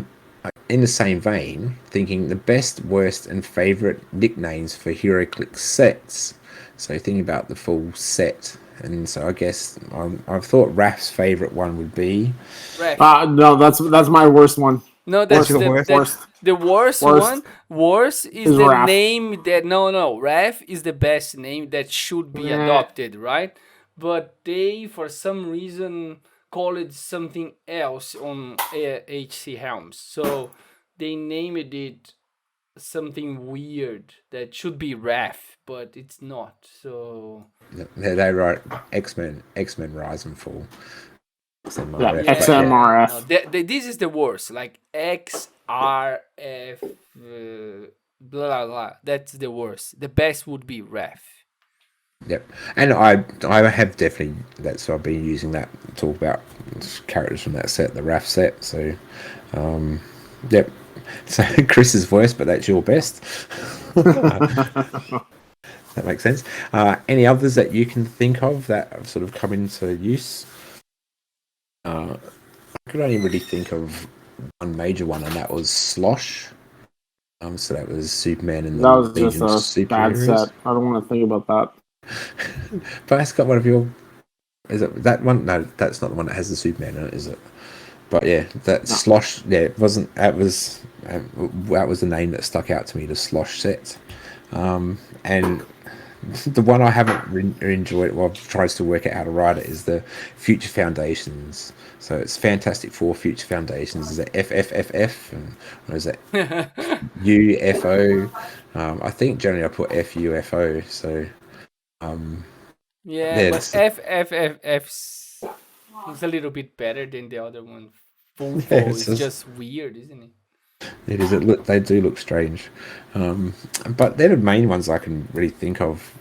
in the same vein, thinking the best, worst, and favorite nicknames for heroclix sets. So thinking about the full set, and so I guess I've thought Raf's favorite one would be. Ref. No, that's my worst one. No, that's What's the worst? the worst Worst one. Worst is is the Raph. name that no, Ref is the best name that should be adopted, right? But they, for some reason, call it something else on HC Helms. So they named it something weird that should be Ref, but it's not. So They write X-Men Rise and Fall. Yeah, XMRF. no, this is the worst. Like XRF, blah blah blah. That's the worst. The best would be Ref. Yep, and I have definitely that's I've been using that to talk about characters from that set, the Raf set. So, yep. So Chris's voice, but that's your best. That makes sense. Any others that you can think of that have sort of come into use? I could only really think of one major one, and that was Slosh. So that was Superman and the That was Legion just a bad set. I don't want to think about that. But it's got one of your. Is it that one? No, that's not the one that has the Superman in it, is it? But yeah, that Slosh. Yeah, it wasn't. That was the name that stuck out to me. The Slosh set, and the one I haven't enjoyed. Well, I've tried to work out how to write it. Is the Future Foundations. So it's Fantastic Four Future Foundations. Is it FFFF? And or is it UFO? I think generally I put FUFO. So. Yeah, but FFFF is a little bit better than the other one. Full it's just weird, isn't it? It is. They do look strange, but they're the main ones I can really think of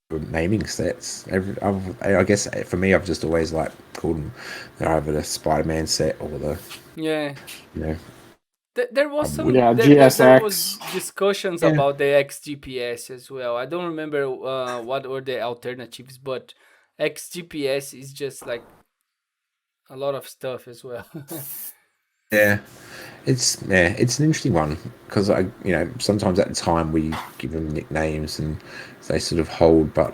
for naming sets. I guess for me, I've just always like called them. They're either the Spider-Man set or the you know. There was some GSX. there was discussions about the XGPS as well. I don't remember what were the alternatives, but XGPS is just like a lot of stuff as well. It's an interesting one because sometimes at the time we give them nicknames and they sort of hold, but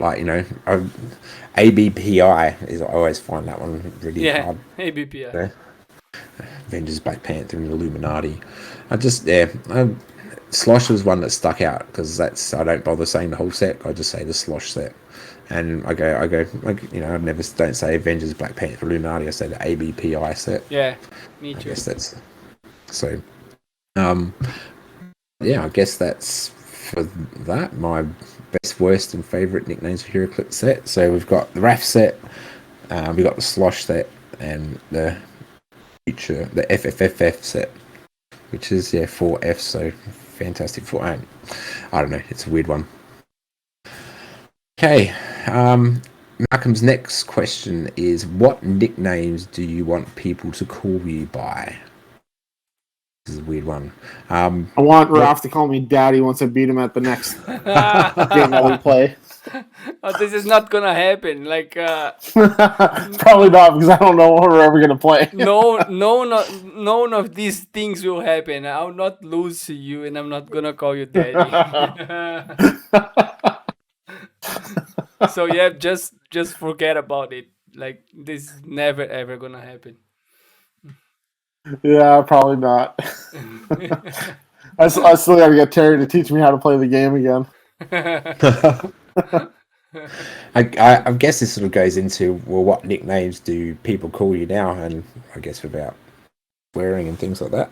ABPI is I always find that one really hard. ABPI. Avengers, Black Panther, and Illuminati. Slosh was one that stuck out because I don't bother saying the whole set. I just say the Slosh set, and I never don't say Avengers, Black Panther, Illuminati. I say the ABPI set. Yeah, me too. I guess that's so. I guess that's for that. My best, worst, and favorite nicknames for heroclix set. So we've got the Raf set, we've got the Slosh set, and the FFFF set, which is 4F, so Fantastic Four. I don't know, it's a weird one. Okay, Malcolm's next question is, what nicknames do you want people to call you by? This is a weird one. I want Ralph to call me Daddy once I beat him at the next game that we play. Oh, this is not gonna happen. Like, probably not, because I don't know what we're ever gonna play. None of these things will happen. I'll not lose to you, and I'm not gonna call you Daddy. So yeah, just forget about it. Like, this is never ever gonna happen. Yeah, probably not. I still gotta get Terry to teach me how to play the game again. I guess this sort of goes into, well, what nicknames do people call you now? And I guess without swearing and things like that.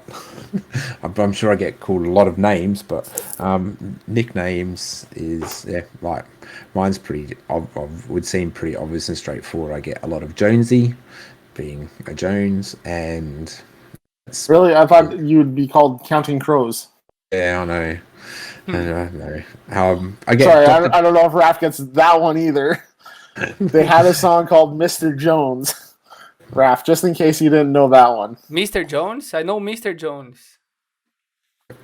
I'm sure I get called a lot of names, but nicknames is like mine's pretty. Would seem pretty obvious and straightforward. I get a lot of Jonesy, being a Jones, and really, I thought you would be called Counting Crows. Yeah, I know. I get. Sorry, I don't know if Raph gets that one either. They had a song called Mr. Jones. Raph, just in case you didn't know that one. Mr. Jones? I know Mr. Jones.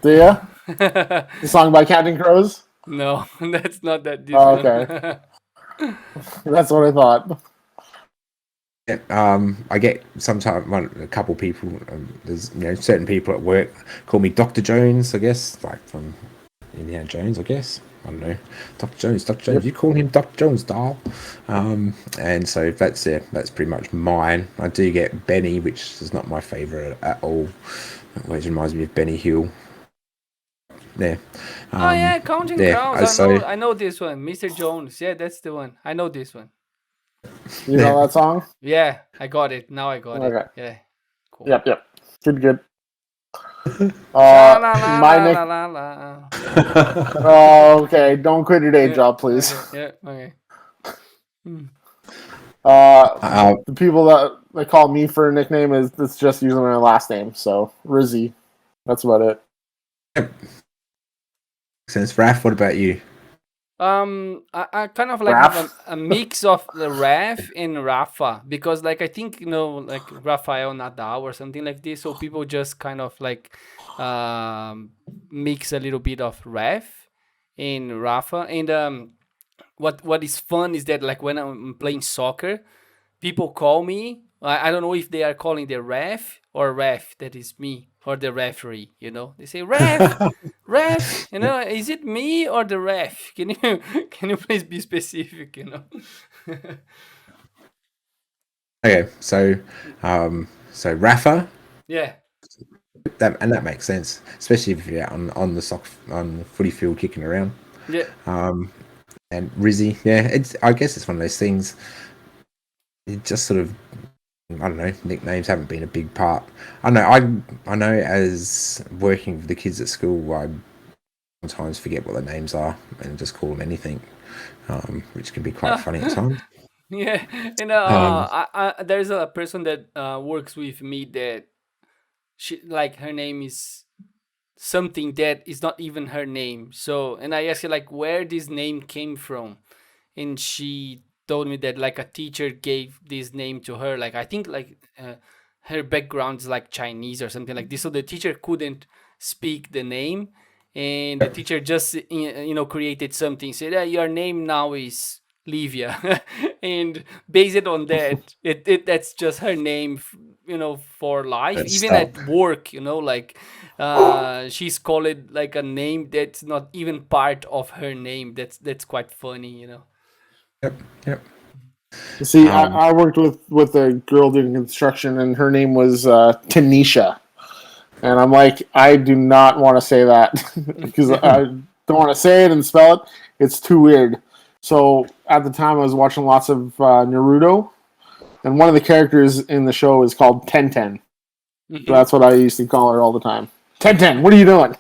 Do ya? The song by Counting Crows? No, that's not that different. Oh, okay. That's what I thought. I get sometimes a couple people. There's certain people at work call me Dr. Jones. I guess like from Indiana Jones. I guess I don't know. Dr. Jones. Dr. Jones. Yep. You call him Dr. Jones, doll. And so that's That's pretty much mine. I do get Benny, which is not my favorite at all. Which reminds me of Benny Hill. Yeah. Oh yeah, Counting yeah. Crowns. I know this one, Mr. Jones. Yeah, that's the one. I know this one. You know that song? Yeah, I got it. Now I got it. Yeah, cool. Yep. Good. La, la, la, My la, nick. la, la, la. Oh, okay. Don't quit your day job, please. Okay. The people that they call me for a nickname it's just usually my last name. So Rizzy. That's about it. Since Raph, what about you? I kind of like Raph? have a mix of the Raf and Rafa because like I think like Rafael Nadal or something like this. So people just kind of like mix a little bit of Raf and Rafa. And what is fun is that like when I'm playing soccer, people call me. I don't know if they are calling the ref or ref, that is me, or the referee. They say ref, ref. Is it me or the ref? Can you please be specific? Okay, so Rafa, Yeah. that makes sense, especially if you're out on the footy field kicking around. Yeah. And Rizzy, yeah, I guess it's one of those things. It just sort of, I don't know, nicknames haven't been a big part. I know as working with the kids at school, I sometimes forget what their names are and just call them anything, which can be quite funny at times. Yeah. And there's a person that works with me that her name is something that is not even her name. So, and I asked her like where this name came from, and she told me that like a teacher gave this name to her. Like I think like her background is like Chinese or something like this. So the teacher couldn't speak the name, and the teacher just created something. Said, your name now is Livia, and based on that, that's just her name, for life. Let's Even stop. at work, like she's called it like a name that's not even part of her name. That's quite funny. Yep. See, I worked with a girl doing construction, and her name was Tanisha. And I'm like, I do not want to say that because I don't want to say it and spell it. It's too weird. So at the time, I was watching lots of Naruto, and one of the characters in the show is called Tenten. So that's what I used to call her all the time. Tenten, what are you doing?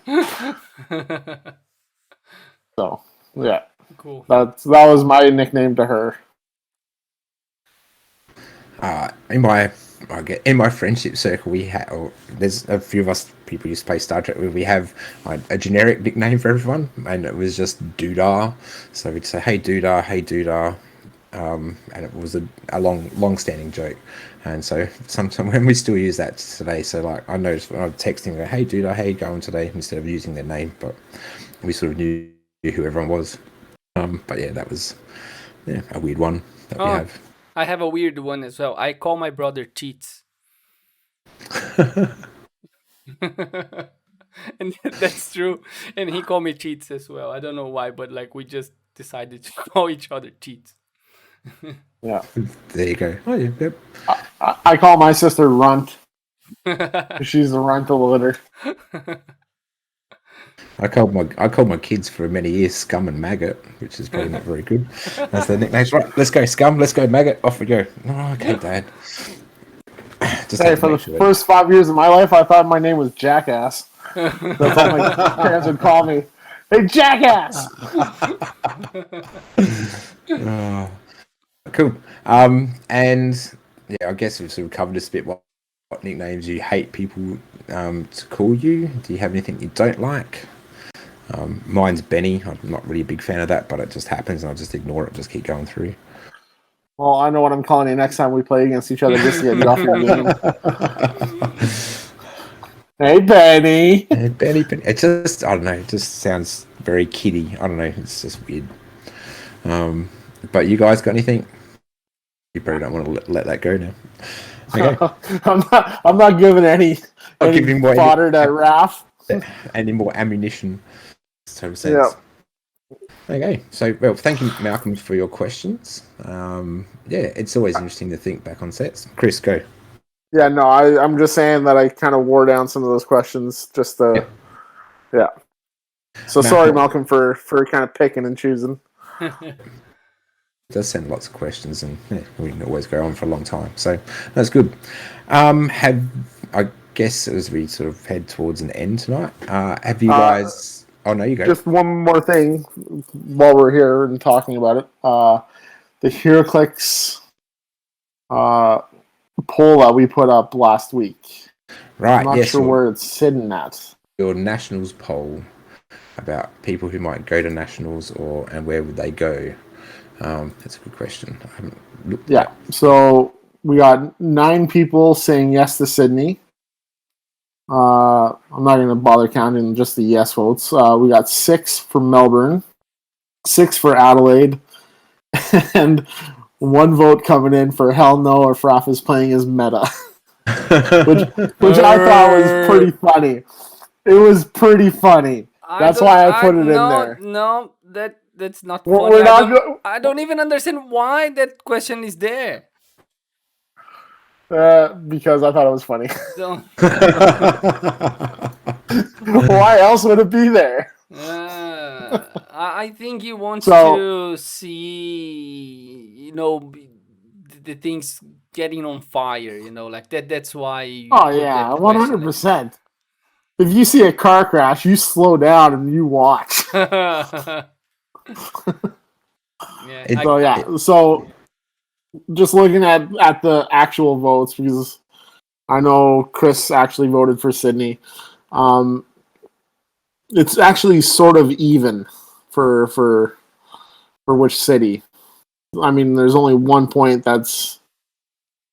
So yeah, Cool. that was my nickname to her. In my friendship circle, there's a few of us people used to play Star Trek with. We have a generic nickname for everyone, and it was just Doodah. So we'd say, "Hey Doodah, hey Doodah," and it was a long-standing joke. And so sometimes when we still use that today, so like I noticed when I'm texting, "Hey Doodah, how you going today?" instead of using their name, but we sort of knew who everyone was. But yeah, that was a weird one that we have. I have a weird one as well. I call my brother Cheats. And that's true. And he called me Cheats as well. I don't know why, but like we just decided to call each other Cheats. Yeah. There you go. Oh yeah, yep. I call my sister Runt. She's the runt of the litter. I called my kids for many years Scum and Maggot, which is probably not very good. That's their nicknames. Right, let's go Scum, let's go Maggot, off we go. Oh, okay, Dad. Just for the first 5 years of my life, I thought my name was Jackass. That's all my parents would call me. Hey, Jackass! Cool. And yeah, I guess we've sort of covered this bit. What nicknames you hate people to call you? Do you have anything you don't like? Mine's Benny. I'm not really a big fan of that, but it just happens, and I just ignore it. Just keep going through. Well, I know what I'm calling you next time we play against each other just to get you off your game. Hey, Benny. Hey, Benny. It just, I don't know. It just sounds very kiddie. I don't know. It's just weird. But you guys got anything You probably don't want to let that go now. Okay. I'm not giving any Giving more fodder to Raph. Any more ammunition. Total sense. Yeah. Okay, so well, thank you, Malcolm, for your questions. Yeah, it's always interesting to think back on sets. Chris, go. Yeah, no, I'm just saying that I kind of wore down some of those questions just to, yeah. So sorry, Malcolm, for kind of picking and choosing. It does send lots of questions, and we can always go on for a long time. So that's good. I guess as we sort of head towards an end tonight, have you guys? Oh no, you go. Just one more thing while we're here and talking about it. The heroclix poll that we put up last week. Right. I'm not sure where it's sitting at. Your nationals poll about people who might go to nationals and where would they go? That's a good question. I haven't looked at it. So we got 9 people saying yes to Sydney. I'm not going to bother counting just the yes votes. We got 6 for Melbourne, 6 for Adelaide, and 1 vote coming in for hell no if Raph is playing as meta, which I thought was pretty funny. It was pretty funny. That's why I put it in there. No, that's not funny. I don't even understand why that question is there. Because I thought it was funny. Why else would it be there? I think he wants to see, the things getting on fire, like that. That's why. Oh yeah, 100%. If you see a car crash, you slow down and you watch. So just looking at the actual votes, because I know Chris actually voted for Sydney. It's actually sort of even for which city. I mean, there's only 1 point that's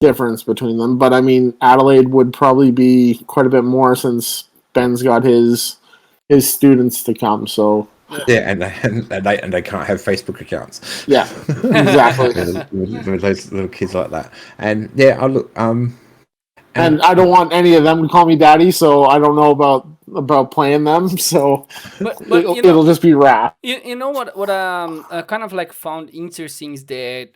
difference between them, but I mean, Adelaide would probably be quite a bit more since Ben's got his students to come. So yeah, and they can't have Facebook accounts. Yeah, exactly. with those little kids like that, and yeah, I look. And I don't want any of them to call me daddy, so I don't know about playing them. So but it'll just be Raph. You know what kind of like found interesting is that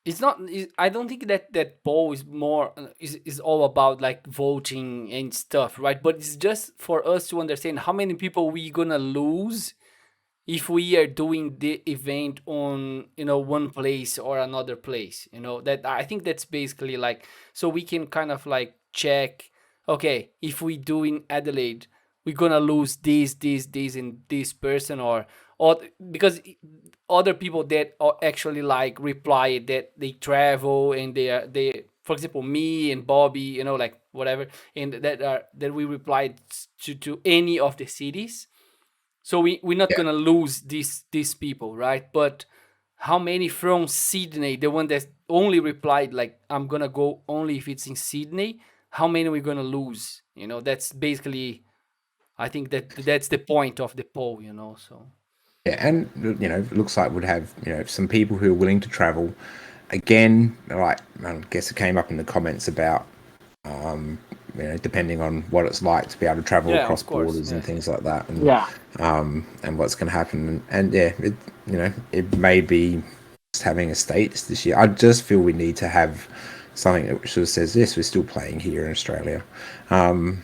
it's not. I don't think that poll is more is all about like voting and stuff, right? But it's just for us to understand how many people we gonna lose if we are doing the event on one place or another place. That I think that's basically like, so we can kind of like check, okay, if we do in Adelaide, we're gonna lose this and this person, or because other people that actually like reply that they travel and they for example me and Barbie, like whatever, and that we replied to any of the cities. So we're not gonna lose these people, right? But how many from Sydney, the one that only replied like I'm gonna go only if it's in Sydney, how many we're gonna lose? That's basically, I think that's the point of the poll, so. Yeah, and it looks like we'd have some people who are willing to travel. Again, like I guess it came up in the comments about depending on what it's like to be able to travel across borders and things like that, and and what's going to happen, and it may be just having a states this year. I just feel we need to have something that sort of says, yes, we're still playing here in Australia. And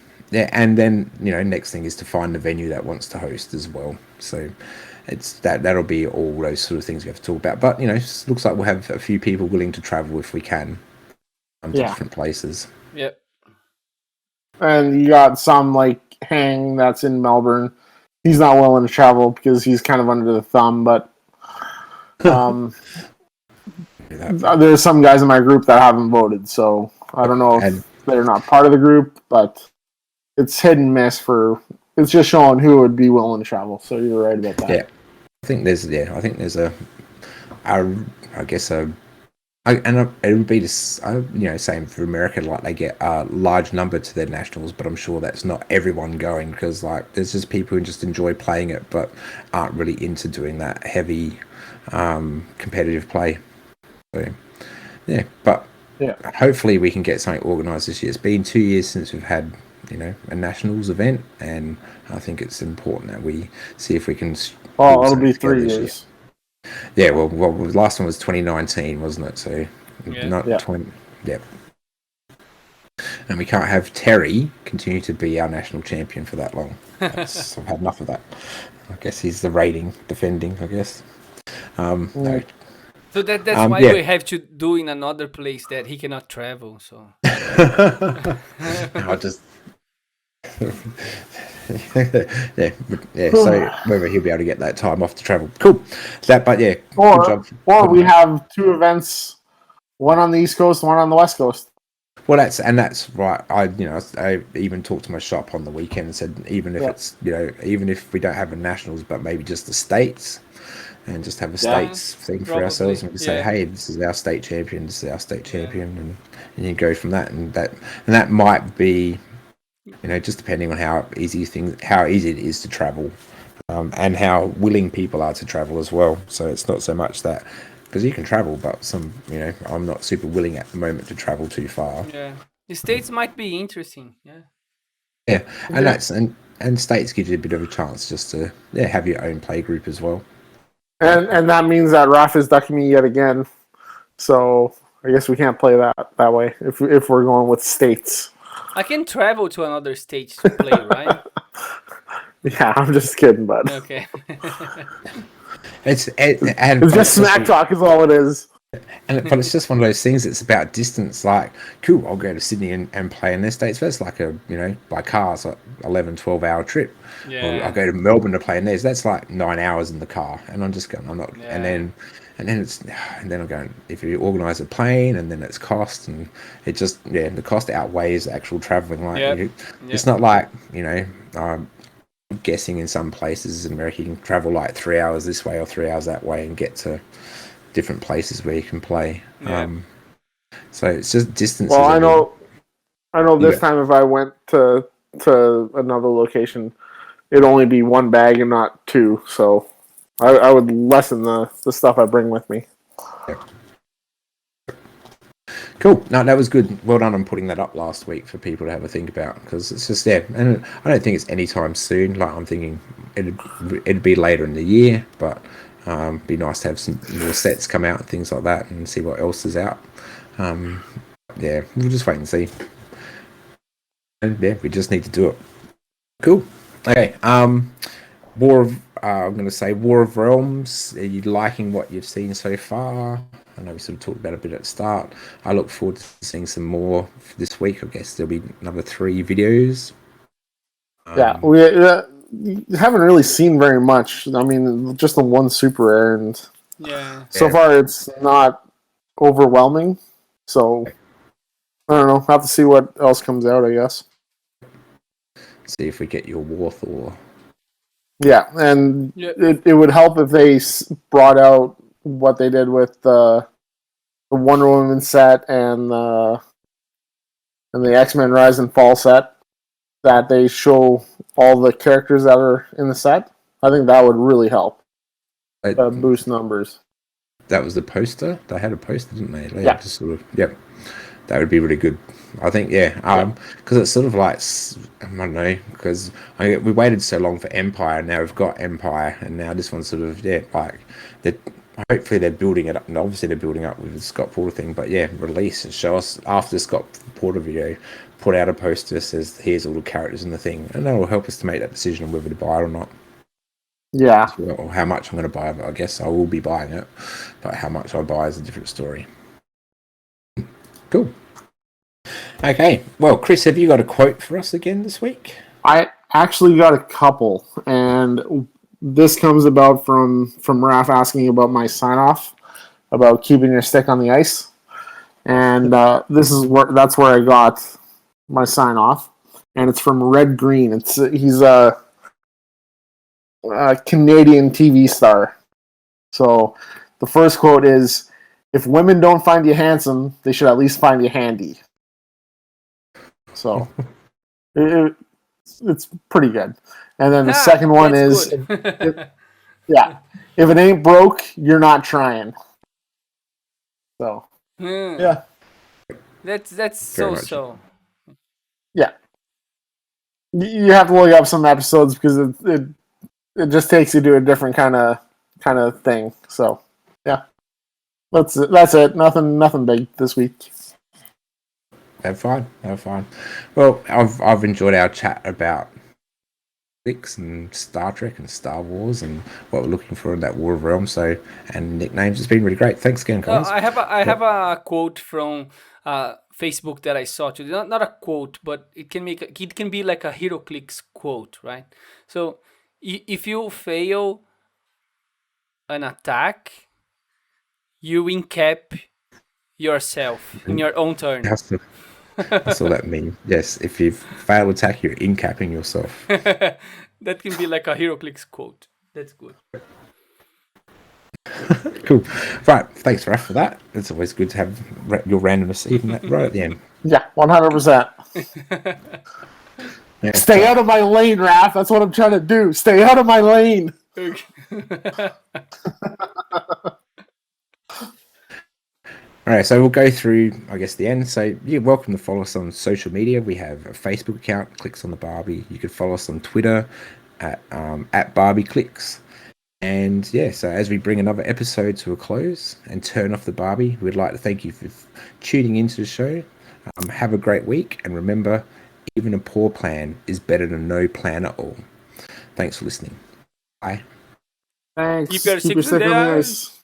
then next thing is to find the venue that wants to host as well. So it's that'll be all those sort of things we have to talk about. But it looks like we'll have a few people willing to travel if we can to different places. Yep. And you got some like Hang that's in Melbourne. He's not willing to travel because he's kind of under the thumb, but there's some guys in my group that haven't voted, so I don't know if they're not part of the group, but it's hit and miss it's just showing who would be willing to travel. So you're right about that. Yeah. I think there's and it would be same for America, like they get a large number to their nationals, but I'm sure that's not everyone going, because like there's just people who just enjoy playing it but aren't really into doing that heavy competitive play. So yeah, but Yeah. hopefully we can get something organised this year. It's been 2 years since we've had a nationals event, and I think it's important that we see if we can Well, pull it'll something be together 3 this year. years. Yeah, well, the last one was 2019, wasn't it? So not Yeah. 20. Yeah. And we can't have Terry continue to be our national champion for that long. I've had enough of that. I guess he's the reigning defending, I guess. No. So that's why Yeah. we have to do in another place that he cannot travel. So I just yeah. So whether he'll be able to get that time off to travel, cool. But yeah, good job. Or we have 2 events, one on the East Coast, one on the West Coast. Well, that's right. I even talked to my shop on the weekend and said, even if it's even if we don't have a nationals, but maybe just the states, and just have a states thing for ourselves, and we say, hey, this is our state champion, this is our state champion, and you go from that, and that might be, just depending on how easy it is to travel, and how willing people are to travel as well. So it's not so much that. Because you can travel, but I'm not super willing at the moment to travel too far. Yeah, the states might be interesting. Yeah. Yeah, and that's and states gives you a bit of a chance just to have your own play group as well. And that means that Raf is ducking me yet again. So I guess we can't play that way if we're going with states. I can travel to another state to play, right? Yeah, I'm just kidding, bud. Okay. It's just smack talk is all it is. But it's just one of those things. It's about distance. Like, cool, I'll go to Sydney and play in their states. But it's like by car, it's like 11, 12-hour trip. Yeah. Or I'll go to Melbourne to play in theirs. That's like 9 hours in the car, and I'm just going. I'm not. Yeah. And then I'm going. If you organise a plane, and then it's cost, and it just the cost outweighs the actual travelling. Like, it's not like I'm guessing in some places in America you can travel like 3 hours this way or 3 hours that way and get to different places where you can play. So it's just distance. Well, I know this time if I went to another location, it'd only be 1 bag and not 2. So I would lessen the stuff I bring with me. Yeah. Cool. No, that was good. Well done on putting that up last week for people to have a think about, because it's just and I don't think it's anytime soon. Like, I'm thinking it'd be later in the year, but be nice to have some more sets come out and things like that, and see what else is out. We'll just wait and see. And we just need to do it. Cool. Okay. I'm going to say War of Realms. Are you liking what you've seen so far? I know we sort of talked about it a bit at the start. I look forward to seeing some more this week. I guess there'll be another 3 videos. We haven't really seen very much. I mean, just the 1 super rare, and so far it's not overwhelming. So I don't know. Have to see what else comes out, I guess. See if we get your War Thor. Yeah, and it would help if they brought out what they did with the Wonder Woman set and the X-Men Rise and Fall set, that they show all the characters that are in the set. I think that would really help boost numbers. That was the poster. They had a poster, didn't they? Yeah. Just sort of, that would be really good. I think, because it's sort of like, I don't know, because we waited so long for Empire, now we've got Empire, and now this one's sort of, like, hopefully they're building it up, and obviously they're building up with the Scott Porter thing, but release and show us after the Scott Porter video, put out a poster that says, here's all the characters in the thing, and that will help us to make that decision on whether to buy it or not. Yeah. Or how much I'm going to buy of it. I guess I will be buying it, but how much I buy is a different story. Cool. Okay. Well, Chris, have you got a quote for us again this week? I actually got a couple, and this comes about from Raph asking about my sign-off about keeping your stick on the ice, and that's where I got my sign-off, and it's from Red Green. He's a Canadian TV star. So the first quote is, "If women don't find you handsome, they should at least find you handy." So it's pretty good. And then the second one is, if it ain't broke, you're not trying. So Hmm. yeah, That's Very so much. so. yeah. You have to look up some episodes because it just takes you to a different kind of thing. So yeah, that's it. Nothing big this week. Have fun. Well, I've enjoyed our chat about Clix and Star Trek and Star Wars and what we're looking for in that War of Realms. So, and nicknames. It's been really great. Thanks again, guys. I have a quote from Facebook that I saw today. Not a quote, but it can be like a heroclix quote, right? So if you fail an attack, you incap yourself in your own turn. I saw that meme. Yes, if you fail attack, you're incapping yourself. That can be like a heroclix quote. That's good. Cool. Right. Thanks, Raph, for that. It's always good to have your randomness even right at the end. Yeah, 100%. Yeah, Stay out of my lane, Raph. That's what I'm trying to do. Stay out of my lane. All right, so we'll go through, I guess, the end. So you're welcome to follow us on social media. We have a Facebook account, Clicks on the Barbie. You can follow us on Twitter at Barbie Clicks. And yeah, so as we bring another episode to a close and turn off the Barbie, we'd like to thank you for tuning into the show. Have a great week, and remember, even a poor plan is better than no plan at all. Thanks for listening. Bye. Thanks. Keep your Keep your stick in stick the on the ice. ice.